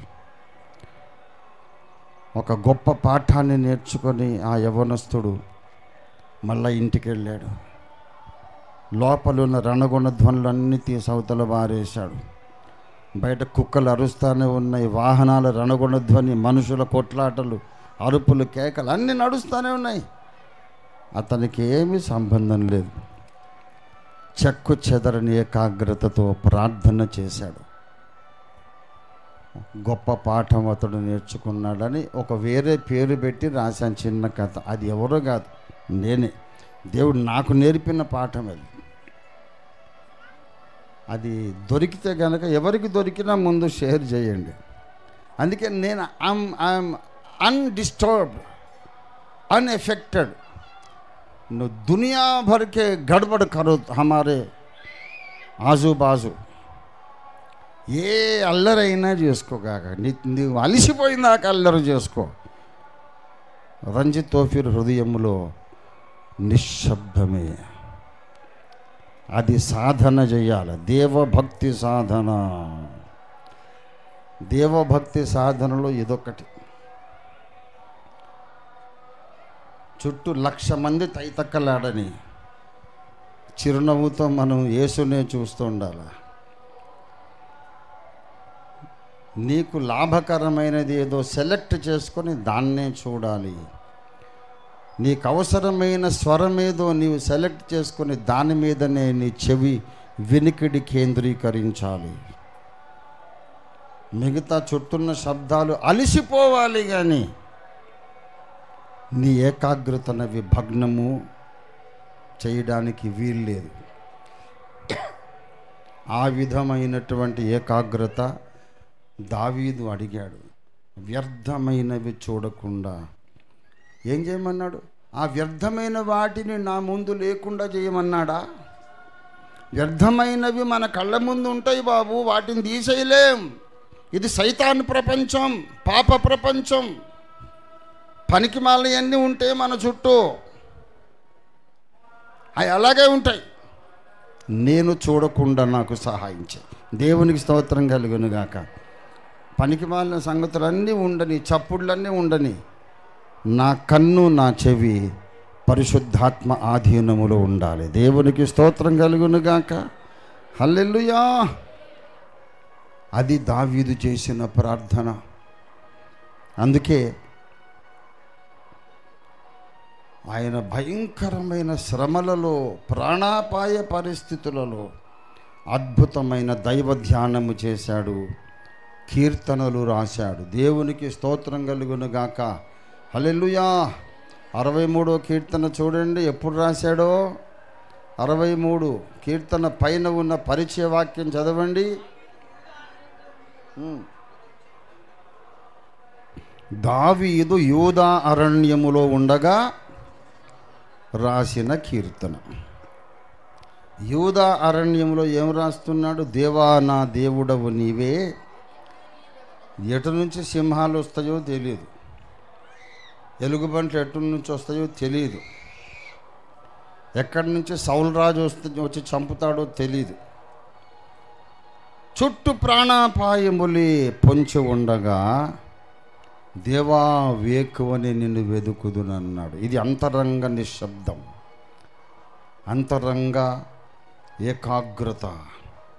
Speaker 1: ఒక గొప్ప పాఠాన్ని నేర్చుకొని ఆ యవ్వనస్తుడు మళ్ళా ఇంటికి వెళ్ళాడు. లోపలున్న రణగుణ ధ్వనులన్నీ తీసి అవతల బారేశాడు. బయట కుక్కలు అరుస్తూనే ఉన్నాయి, వాహనాల రణగుణ ధ్వని, మనుషుల కొట్లాటలు, అరుపులు, కేకలు అన్నీ నడుస్తూనే ఉన్నాయి. అతనికి ఏమీ సంబంధం లేదు. చెక్కు చెదరని ఏకాగ్రతతో ప్రార్థన చేశాడు. గొప్ప పాఠం అతడు నేర్చుకున్నాడని ఒక వేరే పేరు పెట్టి రాశాను, చిన్న కథ. అది ఎవరో కాదు, నేనే. దేవుడు నాకు నేర్పిన పాఠం అది. అది దొరికితే కనుక ఎవరికి దొరికినా ముందు షేర్ చేయండి. అందుకే నేను ఐఎమ్ అన్డిస్టర్బ్డ్, अनएफेक्टेड। दुनिया भर के गड़बड़ करो हमारे आजू बाजू ఏ అల్లరైనా చేసుకోగాక నీవు అలిసిపోయిందాక అల్లరి చేసుకో. రంజిత్ తోఫీర్ హృదయంలో నిశ్శబ్దమే, అది సాధన చేయాలి. దేవభక్తి సాధన, దేవభక్తి సాధనలో ఇదొకటి. చుట్టూ 1,00,000 మంది తైతక్కలాడని చిరునవ్వుతో మనం యేసునే చూస్తూ ఉండాలి. నీకు లాభకరమైనది ఏదో సెలెక్ట్ చేసుకొని దాన్నే చూడాలి. నీకు అవసరమైన స్వరం ఏదో నీవు సెలెక్ట్ చేసుకొని దాని మీదనే నీ చెవి వినికిడి కేంద్రీకరించాలి. మిగతా చుట్టూన్న శబ్దాలు అలిసిపోవాలి, కానీ నీ ఏకాగ్రతనవి భగ్నము చేయడానికి వీల్లేదు. ఆ విధమైనటువంటి ఏకాగ్రత దావీదు అడిగాడు. వ్యర్థమైనవి చూడకుండా ఏం చేయమన్నాడు? ఆ వ్యర్థమైన వాటిని నా ముందు లేకుండా చేయమన్నాడా? వ్యర్థమైనవి మన కళ్ళ ముందు ఉంటాయి బాబు, వాటిని తీసేయలేం. ఇది సైతాన్ ప్రపంచం, పాప ప్రపంచం. పనికి మాలయన్నీ ఉంటే మన చుట్టూ అవి అలాగే ఉంటాయి. నేను చూడకుండా నాకు సహాయం చేయి. దేవునికి స్తోత్రం కలుగును గాక. పనికి మాలిన సంగతులన్నీ ఉండని, చప్పుళ్ళన్నీ ఉండని, నా కన్ను నా చెవి పరిశుద్ధాత్మ ఆధీనములో ఉండాలి. దేవునికి స్తోత్రం కలుగును గాక. హల్లెలూయా. అది దావీదు చేసిన ప్రార్థన. అందుకే ఆయన భయంకరమైన శ్రమలలో, ప్రాణాపాయ పరిస్థితులలో అద్భుతమైన దైవ ధ్యానము చేశాడు, కీర్తనలు రాశాడు. దేవునికి స్తోత్రం కలుగును గాక. హల్లెలూయా. 63వ కీర్తన చూడండి, ఎప్పుడు రాశాడో. 63 కీర్తన పైన ఉన్న పరిచయ వాక్యం చదవండి. దావీదు యూదా అరణ్యములో ఉండగా రాసిన కీర్తన. యూదా అరణ్యంలో ఏం రాస్తున్నాడు? దేవా నా దేవుడవు నీవే. ఎటు నుంచి సింహాలు వస్తాయో తెలియదు, ఎలుగుబంట్లు ఎటు నుంచి వస్తాయో తెలియదు, ఎక్కడి నుంచి సౌలు రాజు వచ్చి చంపుతాడో తెలియదు. చుట్టూ ప్రాణాపాయములే పొంచి ఉండగా దేవా వేకువని నిన్ను వెదుకుదునన్నాడు. ఇది అంతరంగ నిశ్శబ్దం. అంతరంగ ఏకాగ్రత.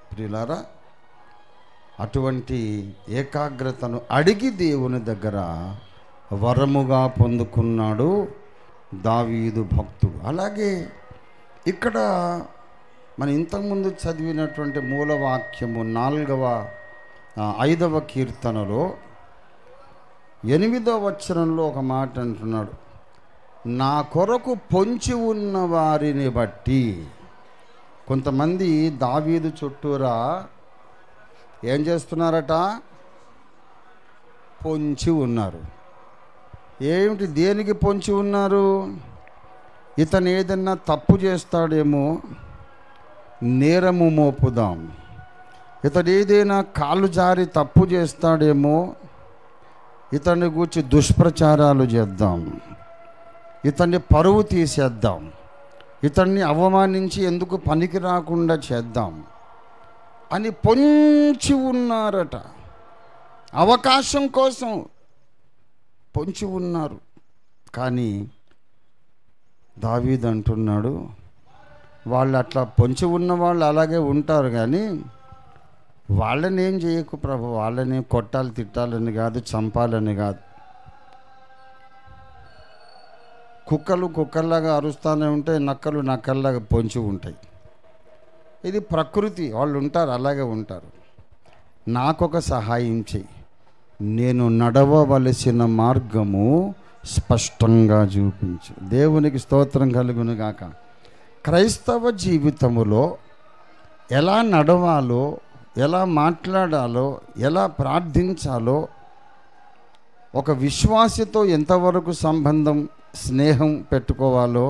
Speaker 1: ప్రియులారా, అటువంటి ఏకాగ్రతను అడిగి దేవుని దగ్గర వరముగా పొందుకున్నాడు దావీదు భక్తుడు. అలాగే ఇక్కడ మన ఇంతకుముందు చదివినటువంటి మూలవాక్యము 5వ కీర్తనలో 8వ వచనంలో ఒక మాట అంటున్నాడు, నా కొరకు పొంచి ఉన్న వారిని బట్టి. కొంతమంది దావీదు చుట్టూరా ఏం చేస్తున్నారట? పొంచి ఉన్నారు. ఏమిటి, దేనికి పొంచి ఉన్నారు? ఇతను ఏదన్నా తప్పు చేస్తాడేమో నేరము మోపుదాం, ఇతడు ఏదైనా కాలు జారి తప్పు చేస్తాడేమో ఇతన్ని గూర్చి దుష్ప్రచారాలు చేద్దాం, ఇతన్ని పరువు తీసేద్దాం, ఇతన్ని అవమానించి ఎందుకు పనికి రాకుండా చేద్దాం అని పొంచి ఉన్నారట. అవకాశం కోసం పొంచి ఉన్నారు. కానీ దావీదు అంటున్నాడు, వాళ్ళు అట్లా పొంచి ఉన్న వాళ్ళు అలాగే ఉంటారు, కానీ వాళ్ళని ఏం చేయకు ప్రభు, వాళ్ళని కొట్టాలి తిట్టాలని కాదు, చంపాలని కాదు. కుక్కలు కుక్కల్లాగా అరుస్తూనే ఉంటాయి, నక్కలు నక్కల్లాగా పొంచి ఉంటాయి. ఇది ప్రకృతి, వాళ్ళు ఉంటారు, అలాగే ఉంటారు. నాకొక సహాయం చెయ్యి, నేను నడవవలసిన మార్గము స్పష్టంగా చూపించు. దేవునికి స్తోత్రం కలుగును గాక. క్రైస్తవ జీవితములో ఎలా నడవాలో, ఎలా మాట్లాడాలో, ఎలా ప్రార్థించాలో, ఒక విశ్వాసితో ఎంతవరకు సంబంధం స్నేహం పెట్టుకోవాలో,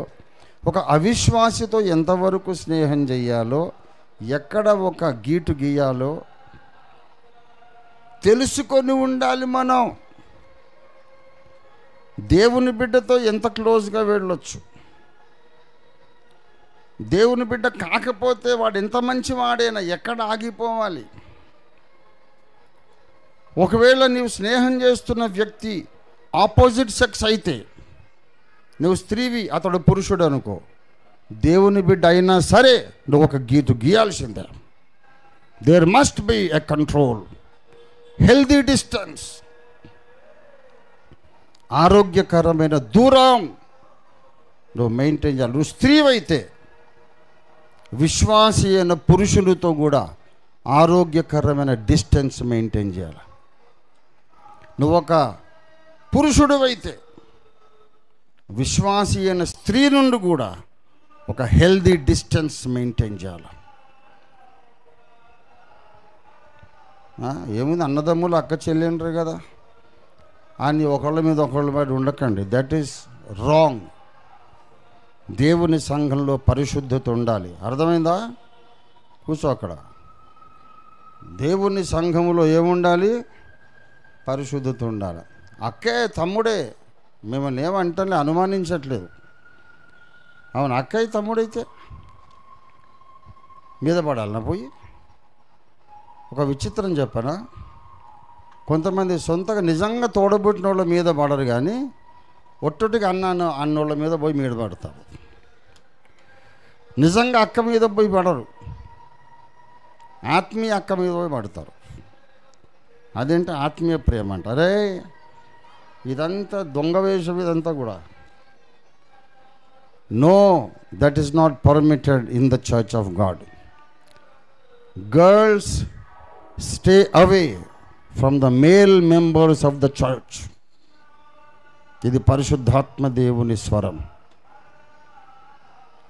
Speaker 1: ఒక అవిశ్వాసితో ఎంతవరకు స్నేహం చేయాలో, ఎక్కడ ఒక గీటు గీయాలో తెలుసుకొని ఉండాలి. మనం దేవుని బిడ్డతో ఎంత క్లోజ్గా వెళ్ళొచ్చు, దేవుని బిడ్డ కాకపోతే వాడు ఎంత మంచివాడైనా ఎక్కడ ఆగిపోవాలి. ఒకవేళ నీవు స్నేహం చేస్తున్న వ్యక్తి ఆపోజిట్ సెక్స్ అయితే, నువ్వు స్త్రీవి అతడు పురుషుడు అనుకో, దేవుని బిడ్డ అయినా సరే నువ్వు ఒక గీటు గీయాల్సిందే. There must be a control, healthy distance, ఆరోగ్యకరమైన దూరం నువ్వు మెయింటైన్ చేయాలి. నువ్వు స్త్రీవైతే విశ్వాసి అయిన పురుషులతో కూడా ఆరోగ్యకరమైన డిస్టెన్స్ మెయింటైన్ చేయాలి. నువ్వు ఒక పురుషుడు అయితే విశ్వాసి అయిన స్త్రీ నుండి కూడా ఒక హెల్దీ డిస్టెన్స్ మెయింటైన్ చేయాలి. ఏముంది, అన్నదమ్ములు అక్క చెల్లెండ్రు కదా అని ఒకళ్ళ మీద ఉండకండి. That is wrong. దేవుని సంఘంలో పరిశుద్ధత ఉండాలి. అర్థమైందా? కూర్చో అక్కడ. దేవుని సంఘములో ఏముండాలి? పరిశుద్ధత ఉండాలి. అక్కే తమ్ముడే, మిమ్మల్ని ఏమంటే అనుమానించట్లేదు. అవును, అక్కయ్య తమ్ముడైతే మీద పడాలన్నా పోయి. ఒక విచిత్రం చెప్పనా, కొంతమంది సొంతగా నిజంగా తోడబుట్టిన వాళ్ళ మీద పడరు, కానీ ఒట్టొట్టిగా అన్నోళ్ళ మీద పోయి మీద పడతారు. నిజంగా అక్క మీద పోయి పడరు, ఆత్మీయ అక్క మీద పోయి పడతారు. అదేంటే ఆత్మీయ ప్రేమ అంట. అరే ఇదంతా దొంగ వేషం, ఇదంతా కూడా. No, that is not permitted in the church of God. Girls stay away from the male members of the church. ఇది పరిశుద్ధాత్మ దేవుని స్వరం.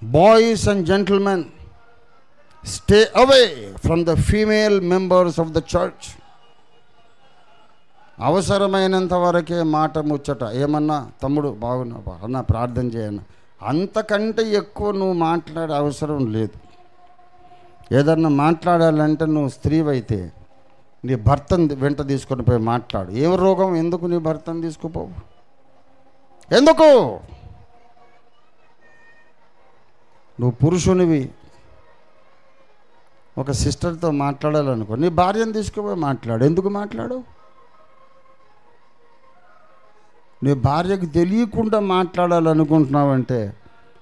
Speaker 1: Boys and gentlemen, stay away from the female members of the church. అవసరమైనంత వరకే మాట ముచ్చట. ఏమన్నా తమ్ముడు బాగున్నావా అన్న, ప్రార్థన చేయన్నా, అంతకంటే ఎక్కువ నువ్వు మాట్లాడే అవసరం లేదు. ఏదన్నా మాట్లాడాలంటే నువ్వు స్త్రీవైతే నీ భర్తను వెంట తీసుకొని పోయి మాట్లాడు. ఏం రోగం, ఎందుకు నీ భర్తను తీసుకుపోవు? ఎందుకు? నువ్వు పురుషునివి, ఒక సిస్టర్తో మాట్లాడాలనుకో, నీ భార్యను తీసుకుపోయి మాట్లాడు. ఎందుకు మాట్లాడు? నీ భార్యకు తెలియకుండా మాట్లాడాలనుకుంటున్నావంటే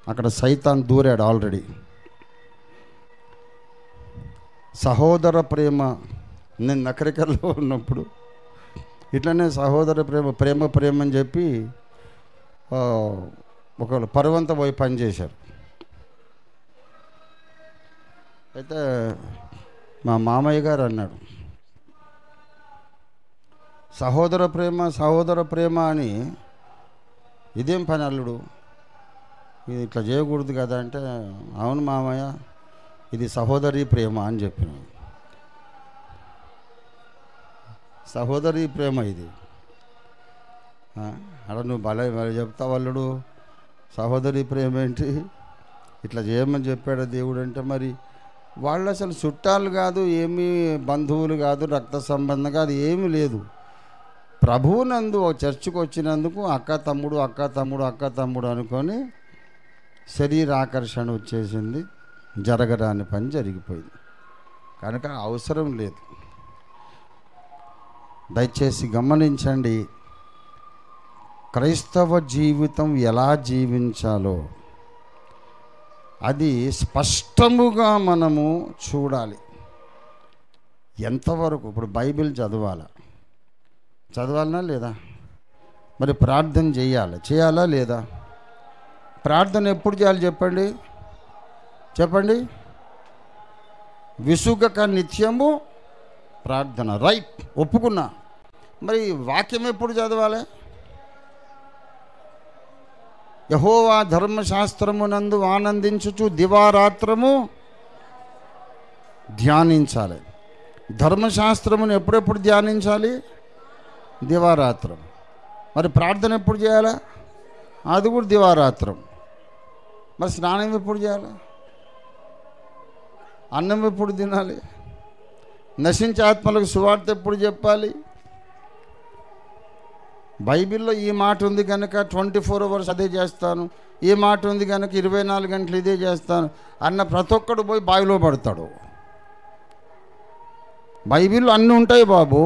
Speaker 1: అక్కడ సైతాన్ దూరాడు ఆల్రెడీ. సహోదర ప్రేమ, నేను నకరికల్లో ఉన్నప్పుడు ఇట్లనే సహోదర ప్రేమ అని చెప్పి ఒకళ్ళు పరువంతా పోయి పనిచేశారు. అయితే మా మామయ్య గారు అన్నాడు, సహోదర ప్రేమ అని ఇదేం పని అల్లుడు, ఇది ఇట్లా చేయకూడదు కదా అంటే, అవును మామయ్య, ఇది సహోదరీ ప్రేమ అని చెప్పిన. సహోదరీ ప్రేమ ఇది. అలా నువ్వు భలే చెప్తావు అల్లుడు, సహోదరీ ప్రేమ ఏంటి, ఇట్లా చేయమని చెప్పాడు దేవుడు అంటే, మరి వాళ్ళు అసలు చుట్టాలు కాదు, ఏమీ బంధువులు కాదు, రక్త సంబంధం కాదు, ఏమీ లేదు. ప్రభువునందు ఒక చర్చికి వచ్చినందుకు అక్క తమ్ముడు అనుకొని శరీర ఆకర్షణ వచ్చేసింది, జరగరాని పని జరిగిపోయింది. కనుక అవసరం లేదు. దయచేసి గమనించండి, క్రైస్తవ జీవితం ఎలా జీవించాలో అది స్పష్టముగా మనము చూడాలి. ఎంతవరకు ఇప్పుడు బైబిల్ చదవాలనా లేదా? మరి ప్రార్థన చేయాలా లేదా? ప్రార్థన ఎప్పుడు చేయాలి చెప్పండి. విసుగక నిత్యము ప్రార్థన, రైట్, ఒప్పుకున్నా. మరి వాక్యం ఎప్పుడు చదవాలి? యెహోవా ధర్మశాస్త్రమునందు ఆనందించుచు దివారాత్రము ధ్యానించాలి. ధర్మశాస్త్రమును ఎప్పుడెప్పుడు ధ్యానించాలి? దివారాత్రం. మరి ప్రార్థన ఎప్పుడు చేయాలా? అది కూడా దివారాత్రం. మరి స్నానం ఎప్పుడు చేయాలి? అన్నం ఎప్పుడు తినాలి? నశించే ఆత్మలకు సువార్త ఎప్పుడు చెప్పాలి? బైబిల్లో ఈ మాట ఉంది కనుక 24 hours అదే చేస్తాను, ఈ మాట ఉంది కనుక 24 గంటలు ఇదే చేస్తాను అన్న ప్రతి ఒక్కడు పోయి బావిలో పడతాడు. బైబిల్లో అన్నీ ఉంటాయి బాబు,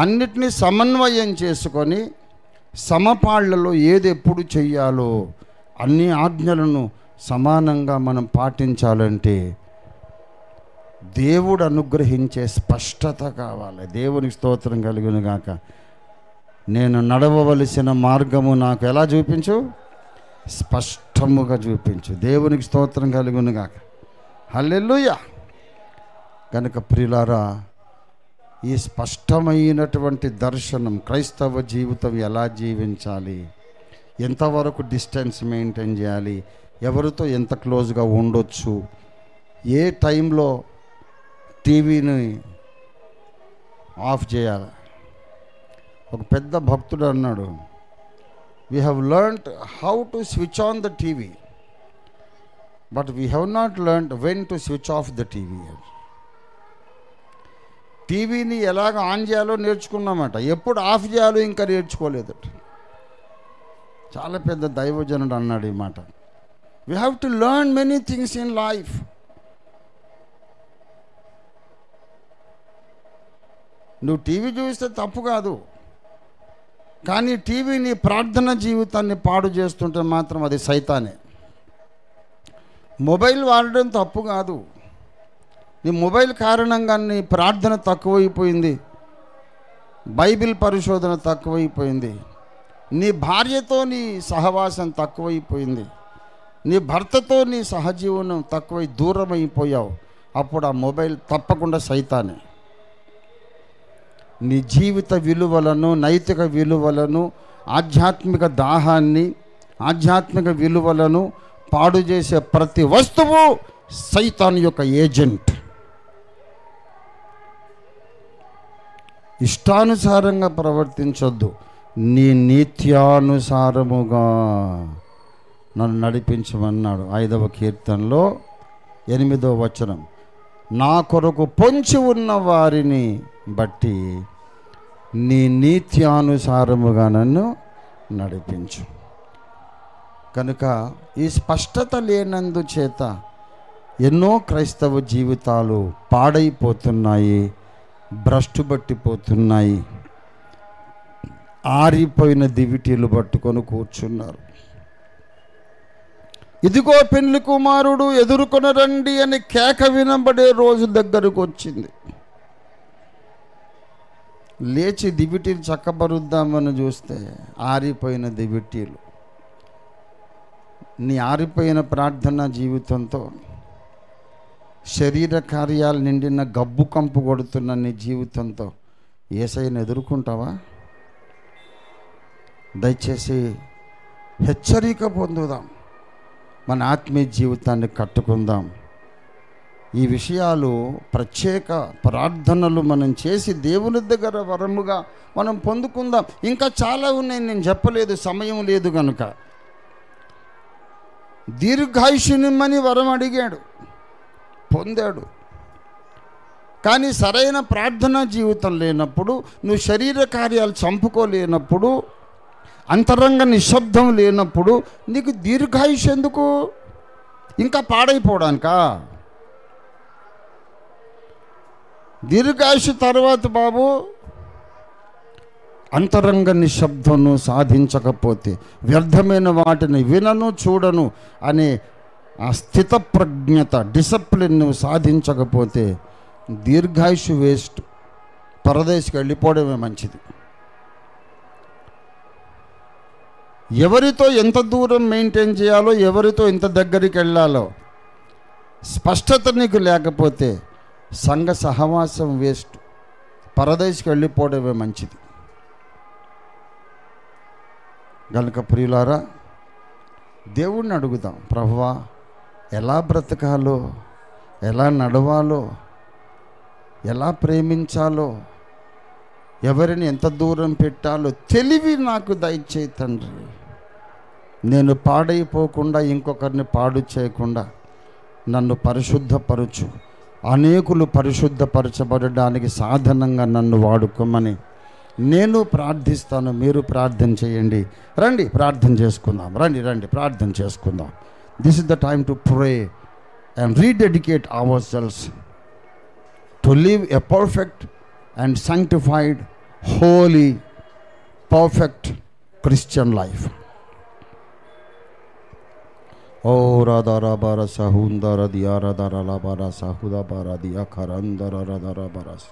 Speaker 1: అన్నిటినీ సమన్వయం చేసుకొని సమపాళ్లలో ఏది ఎప్పుడు చెయ్యాలో అన్ని ఆజ్ఞలను సమానంగా మనం పాటించాలంటే దేవుడు అనుగ్రహించే స్పష్టత కావాలి. దేవునికి స్తోత్రం కలుగును గాక. నేను నడవవలసిన మార్గము నాకు ఎలా చూపించు? స్పష్టముగా చూపించు. దేవునికి స్తోత్రం కలుగును గాక. హల్లెలూయా. కనుక ప్రియులారా, ఈ స్పష్టమైనటువంటి దర్శనం, క్రైస్తవ జీవితం ఎలా జీవించాలి, ఎంతవరకు డిస్టెన్స్ మెయింటైన్ చేయాలి, ఎవరితో ఎంత క్లోజ్గా ఉండొచ్చు, ఏ టైంలో టీవీని ఆఫ్ చేయాలి. ఒక పెద్ద భక్తుడు అన్నాడు, we have learned how to switch on the TV but we have not learned when to switch off the TV. టీవీని ఎలాగ ఆన్ చేయాలో నేర్చుకున్నామట, ఎప్పుడు ఆఫ్ చేయాలో ఇంకా నేర్చుకోలేదట. చాలా పెద్ద దైవజనుడు అన్నాడు ఈ మాట. We have to learn many things in life. నువ్వు టీవీ చూస్తే తప్పు కాదు, కానీ టీవీని ప్రార్థన జీవితాన్ని పాడు చేస్తుంటే మాత్రం అది సైతానే. మొబైల్ వాడడం తప్పు కాదు, నీ మొబైల్ కారణంగా నీ ప్రార్థన తక్కువైపోయింది, బైబిల్ పరిశోధన తక్కువైపోయింది, నీ భార్యతో నీ సహవాసం తక్కువైపోయింది, నీ భర్తతో నీ సహజీవనం తక్కువై దూరమైపోయావు. అప్పుడు ఆ మొబైల్ తప్పకుండా సైతానే. నీ జీవిత విలువలను, నైతిక విలువలను, ఆధ్యాత్మిక దాహాన్ని, ఆధ్యాత్మిక విలువలను పాడు చేసే ప్రతి వస్తువు సైతాన్ యొక్క ఏజెంట్. ఇష్టానుసారంగా ప్రవర్తించొద్దు, నీ నీత్యానుసారముగా నన్ను నడిపించమన్నాడు 5వ కీర్తనలో 8వ వచనం. నా కొరకు పొంచి ఉన్న వారిని బట్టి నీ నీత్యానుసారముగా నన్ను నడిపించు. కనుక ఈ స్పష్టత లేనందుచేత ఎన్నో క్రైస్తవ జీవితాలు పాడైపోతున్నాయి, భ్రష్టుబట్టిపోతున్నాయి, ఆరిపోయిన దివిటీలు పట్టుకొని కూర్చున్నారు. ఇదిగో పెళ్లి కుమారుడు ఎదుర్కొని రండి అని కేక వినబడే రోజు దగ్గరకు వచ్చింది. లేచి దివిటీలు చక్కబరుద్దామని చూస్తే ఆరిపోయిన దివిటీలు. నీ ఆరిపోయిన ప్రార్థనా జీవితంతో, శరీర కార్యాలు నిండిన గబ్బు కంపు కొడుతున్న నీ జీవితంతో యేసయ్యను ఎదుర్కొంటావా? దయచేసి హెచ్చరిక పొందుదాం, మన ఆత్మీయ జీవితాన్ని కట్టుకుందాం. ఈ విషయాలు ప్రత్యేక ప్రార్థనలు మనం చేసి దేవుని దగ్గర వరముగా మనం పొందుకుందాం. ఇంకా చాలా ఉన్నాయి, నేను చెప్పలేదు, సమయం లేదు కనుక. దీర్ఘాయుష్యమని వరం అడిగాడు, పొందాడు. కానీ సరైన ప్రార్థనా జీవితం లేనప్పుడు, నువ్వు శరీర కార్యాలు చంపుకోలేనప్పుడు, అంతరంగ నిశ్శబ్దం లేనప్పుడు నీకు దీర్ఘాయుష్ ఎందుకు? ఇంకా పాడైపోవడానికా? దీర్ఘాయుష్ తర్వాత బాబు అంతరంగ నిశ్శబ్దను సాధించకపోతే, వ్యర్థమైన వాటిని వినను చూడను అనే ఆ స్థితప్రజ్ఞత, డిసిప్లిన్ నువ్వు సాధించకపోతే దీర్ఘాయుష్ వేస్ట్. పరదేశికి వెళ్ళిపోవడమే మంచిది. ఎవరితో ఎంత దూరం మెయింటైన్ చేయాలో, ఎవరితో ఎంత దగ్గరికి వెళ్ళాలో స్పష్టత నీకు లేకపోతే సంఘ సహవాసం వేస్ట్. పరదేశికి వెళ్ళిపోవడమే మంచిది. గనుక ప్రియులారా, దేవుణ్ణి అడుగుదాం, ప్రభువా ఎలా బ్రతకాలో, ఎలా నడవాలో, ఎలా ప్రేమించాలో, ఎవరిని ఎంత దూరం పెట్టాలో తెలివి నాకు దయచేయి తండ్రి. నేను పాడైపోకుండా, ఇంకొకరిని పాడు చేయకుండా నన్ను పరిశుద్ధపరచు. అనేకులు పరిశుద్ధపరచబడడానికి సాధనంగా నన్ను వాడుకోమని నేను ప్రార్థిస్తాను. మీరు ప్రార్థన చేయండి. రండి ప్రార్థన చేసుకుందాం. రండి ప్రార్థన చేసుకుందాం. This is the time to pray and rededicate hour cells to live a perfect and sanctified, holy, perfect Christian life. Oh radara bara sahundara diara darala bara sahuda bara dia karandara radara baras.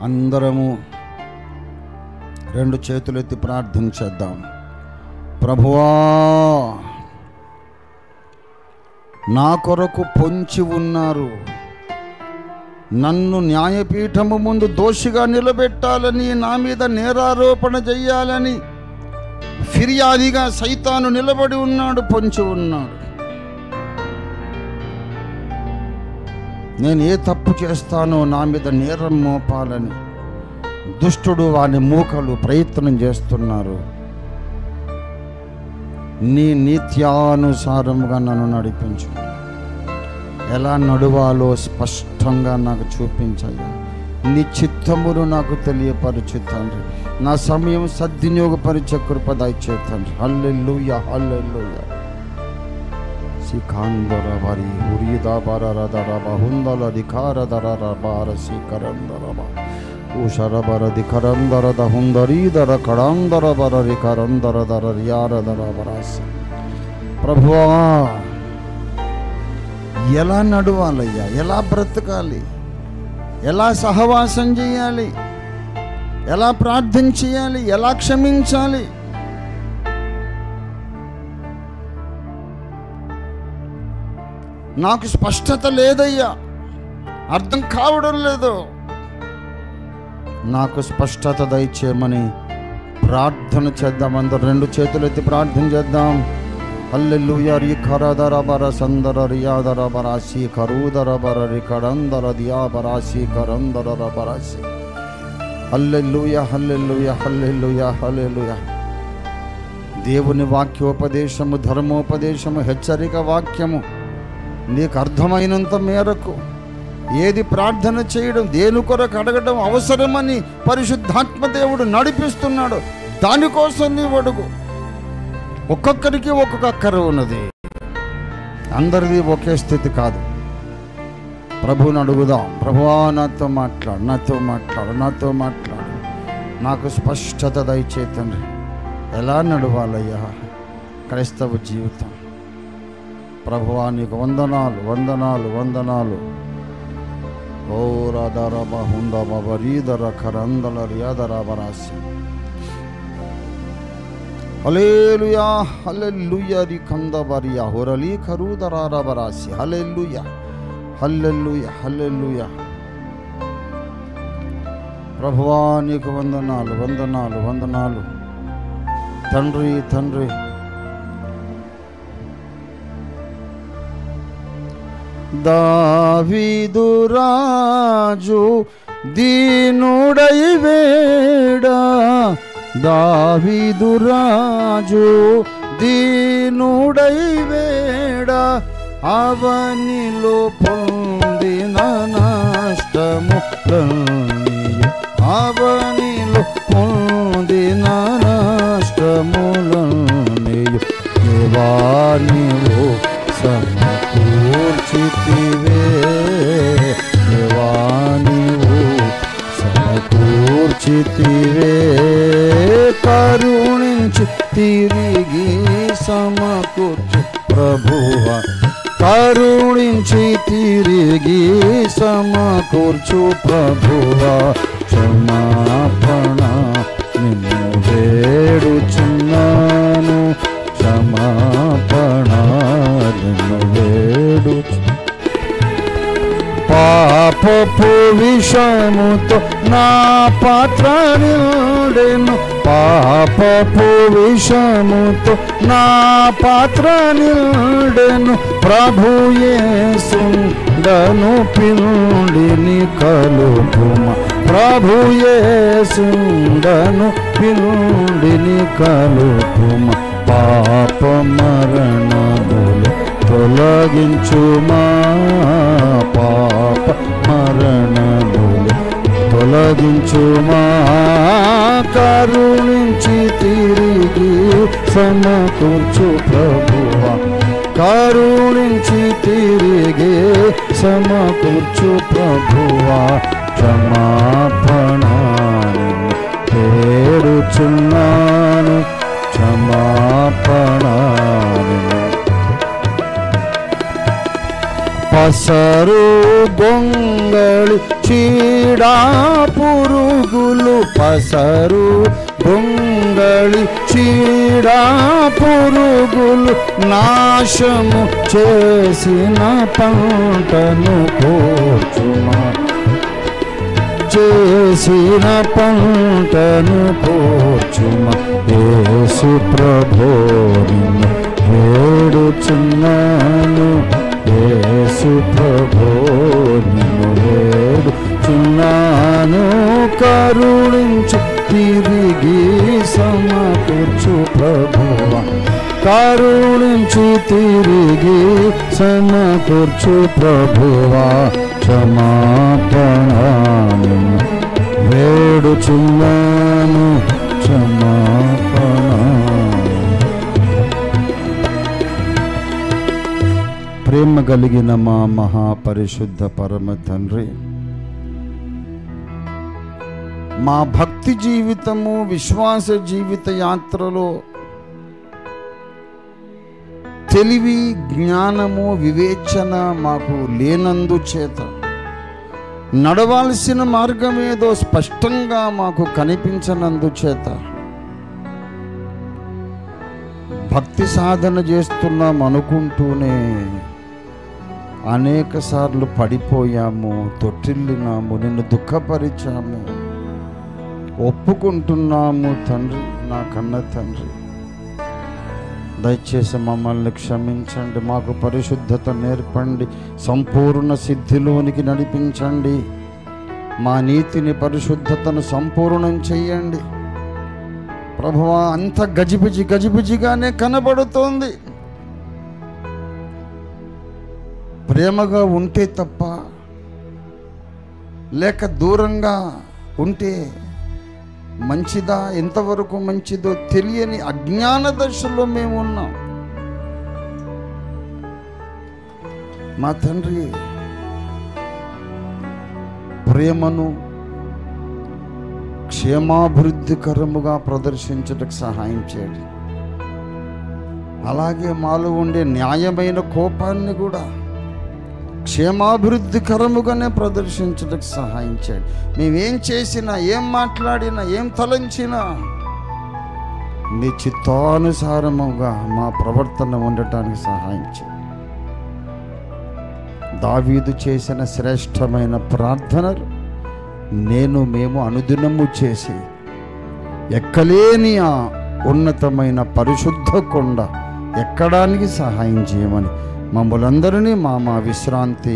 Speaker 1: అందరము రెండు చేతులెత్తి ప్రార్థన చేద్దాం. ప్రభువా, నా కొరకు పొంచి ఉన్నారు, నన్ను న్యాయపీఠము ముందు దోషిగా నిలబెట్టాలని, నా మీద నేరారోపణ చెయ్యాలని ఫిర్యాదిగా సైతాను నిలబడి ఉన్నాడు, పొంచి ఉన్నాడు. నేను ఏ తప్పు చేస్తానో నా మీద నేరం మోపాలని దుష్టుడు వాని మూకలు ప్రయత్నం చేస్తున్నారు. నీ నిత్యానుసారముగా నన్ను నడిపించు. ఎలా నడవాలో స్పష్టంగా నాకు చూపించయ్యా. నీ చిత్తమును నాకు తెలియపరచు తండ్రి. నా సమయం సద్వినియోగపరిచే కృప దయచేయి తండ్రి. హల్లెలూయా, హల్లెలూయా. సికాందర వరి ఉరిదా బరదర బహుందల దిఖారదర బార సికరందరబ ఉషరబర దిఖరందర దహుందరీదర కడాందర బర రికరందర దర రియారదర బరాసి. ప్రభువా, ఎలా నడవాలయ్యా, ఎలా బ్రతకాలి, ఎలా సహవాసం చేయాలి, ఎలా ప్రార్థన చేయాలి, ఎలా క్షమించాలి, నాకు స్పష్టత లేదయ్యా, అర్థం కావడం లేదు. నాకు స్పష్టత దయచేయమని ప్రార్థన చేద్దాం. అందరూ రెండు చేతులు ఎత్తి ప్రార్థన చేద్దాం. హల్లెలూయా. రిఖరదర బర సందర రియాదర బరాసి కరూదర బర రికడందర దియా బరాసి కరందర బరాసి. హల్లెలూయా, హల్లెలూయా, హల్లెలూయా, హల్లెలూయా. దేవుని వాక్యోపదేశము, ధర్మోపదేశము, హెచ్చరిక వాక్యము నీకు అర్థమైనంత మేరకు ఏది ప్రార్థన చేయడం, దేని కొరకు అడగడం అవసరమని పరిశుద్ధాత్మ దేవుడు నడిపిస్తున్నాడు. దానికోసం నీవు అడుగు. ఒక్కొక్కరికి ఒక్కొక్క అక్కర ఉన్నది, అందరిది ఒకే స్థితి కాదు. ప్రభువుని అడుగుదాం. ప్రభువా, నాతో మాట్లాడు, నాతో మాట్లాడు, నాతో మాట్లాడు, నాకు స్పష్టత దయచేయి తండ్రి. ఎలా నడవాలయ్యా క్రైస్తవ జీవితం? ప్రభువా, నీకు వందనాలు, వందనాలు, వందనాలు. ఓ రాధారాబా హుందా బాబా రీధర ఖరందల రియాధరాబరాసి. హల్లెలూయా, హల్లెలూయా రి కందబరియా హోరలి ఖరుదరారబరాసి. హల్లెలూయా, హల్లెలూయా, హల్లెలూయా. ప్రభువా, నీకు వందనాలు, వందనాలు, వందనాలు తండ్రి, తండ్రి. దావీదు రాజు దీనుడై వేడా, దావీదు రాజు దీనుడై వేడా, అవనిలో పొందిన నష్టములన్నీయు, అవనిలో పొందిన నష్టములన్నీయు దేవా నీవు సమకూర్చితివే, దేవా నీవు సమకూర్చితివే. కరుణించి తిరిగి సమకూర్చు ప్రభువా, కరుణించి తిరిగి సమకూర్చు ప్రభువా. క్షమాపణ నిన్ను వేడుచున్నాను, క్షమాపణ నిన్ను వేడుచు. పాపపు విషముతో నా పాత్ర నిండెను, పాపపు విషముతో నా పాత్ర నిండెను. ప్రభు యేసుండను పిండిని కలుపుమా, ప్రభు యేసుండను పిండిని కలుపుమా. పాప మరణములు తొలగించుమా, పాప మరణములు తొలగించుమా. కరుణించి తిరిగి సమకూర్చు ప్రభువా, కరుణించి తిరిగి సమకూర్చు ప్రభువా. క్షమాపణ వేడుచున్నాను, క్షమాపణ. పసరు గొంగళి చీడా పురుగులు, పసరు గొంగళి చీడా పురుగులు నాశము చేసిన పంటను కోర్చుమా, చేసిన పంటను కోర్చుమా. యేసు ప్రభో నిన్ను వేడుచున్నాను, యేసు ప్రభో నిన్ను వేడుచున్నాను. కరుణించి తిరిగి సమకూర్చు ప్రభువా, కరుణించి తిరిగి సమకూర్చు ప్రభువా. క్షమాపణ నిన్ను వేడుచున్నాను, క్షమాపణ. ప్రేమ కలిగిన మా మహాపరిశుద్ధ పరమ తండ్రి, మా భక్తి జీవితము, విశ్వాస జీవిత యాత్రలో తెలివి, జ్ఞానము, వివేచన మాకు లేనందుచేత, నడవాల్సిన మార్గం ఏదో స్పష్టంగా మాకు కనిపించనందుచేత భక్తి సాధన చేస్తున్నాం అనుకుంటూనే అనేక సార్లు పడిపోయాము, తొట్టిల్లినాము, నిన్ను దుఃఖపరిచాము. ఒప్పుకుంటున్నాము తండ్రి, నా కన్న తండ్రి. దయచేసి మమ్మల్ని క్షమించండి, మాకు పరిశుద్ధత నేర్పండి, సంపూర్ణ సిద్ధిలోనికి నడిపించండి. మా నీతిని, పరిశుద్ధతను సంపూర్ణం చెయ్యండి ప్రభువా. అంత గజిబిజి గజిబిజిగానే కనబడుతోంది. ప్రేమగా ఉంటే తప్ప, లేక దూరంగా ఉంటే మంచిదా, ఎంతవరకు మంచిదో తెలియని అజ్ఞాన దశలో మేము ఉన్నాం. మా తండ్రి, ప్రేమను క్షేమాభివృద్ధికరముగా ప్రదర్శించడానికి సహాయం చేయండి. అలాగే మాలో ఉండే న్యాయమైన కోపాన్ని కూడా క్షేమాభివృద్ధికరముగానే ప్రదర్శించడానికి సహాయం చేయండి. మేమేం చేసినా, ఏం మాట్లాడినా, ఏం తలంచినా మీ చిత్తానుసారముగా మా ప్రవర్తన ఉండటానికి సహాయం చేయండి. దావీదు చేసిన శ్రేష్టమైన ప్రార్థనలు మేము అనుదినము చేసి ఎక్కలేని ఆ ఉన్నతమైన పరిశుద్ధ కొండ ఎక్కడానికి సహాయం చేయమని మమ్మల్ందరినీ మా విశ్రాంతి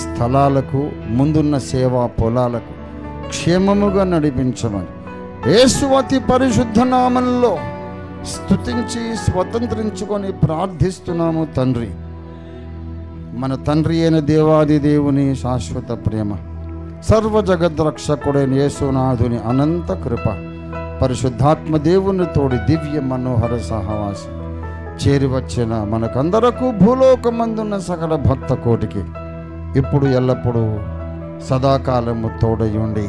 Speaker 1: స్థలాలకు, ముందున్న సేవా పొలాలకు క్షేమముగా నడిపించమని యేసు అతి పరిశుద్ధ నామంలో స్తుతించి స్వతంత్రించుకొని ప్రార్థిస్తున్నాము తండ్రి. మన తండ్రి అయిన దేవాది దేవుని శాశ్వత ప్రేమ, సర్వ జగద్రక్షకుడైన యేసునాథుని అనంత కృప, పరిశుద్ధాత్మ దేవుని తోడి దివ్య మనోహర సహవాసం చేరి వచ్చిన మనకందరకు భూలోకమందున్న సకల భక్త కోటికి ఇప్పుడు ఎల్లప్పుడూ సదాకాలము తోడయుండి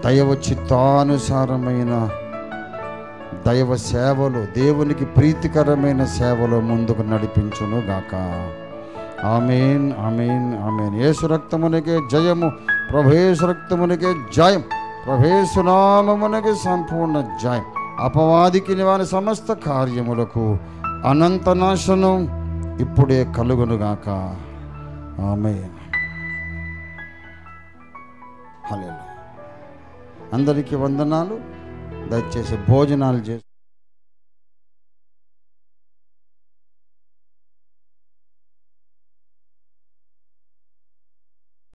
Speaker 1: దైవ చిత్తానుసారమైన దైవ సేవలు, దేవునికి ప్రీతికరమైన సేవలు ముందుకు నడిపించును గాక. ఆమేన్, ఆమేన్, ఆమేన్. యేసు రక్తమునికే జయము, ప్రభు యేసు రక్తమునికే జయం, ప్రభు యేసు నామమునకే సంపూర్ణ జయం. అపవాదికి వారి సమస్త కార్యములకు అనంత నాశనం ఇప్పుడే కలుగునుగాక. ఆమేన్. హల్లెలూయా. అందరికీ వందనాలు. దయచేసి భోజనాలు చేసి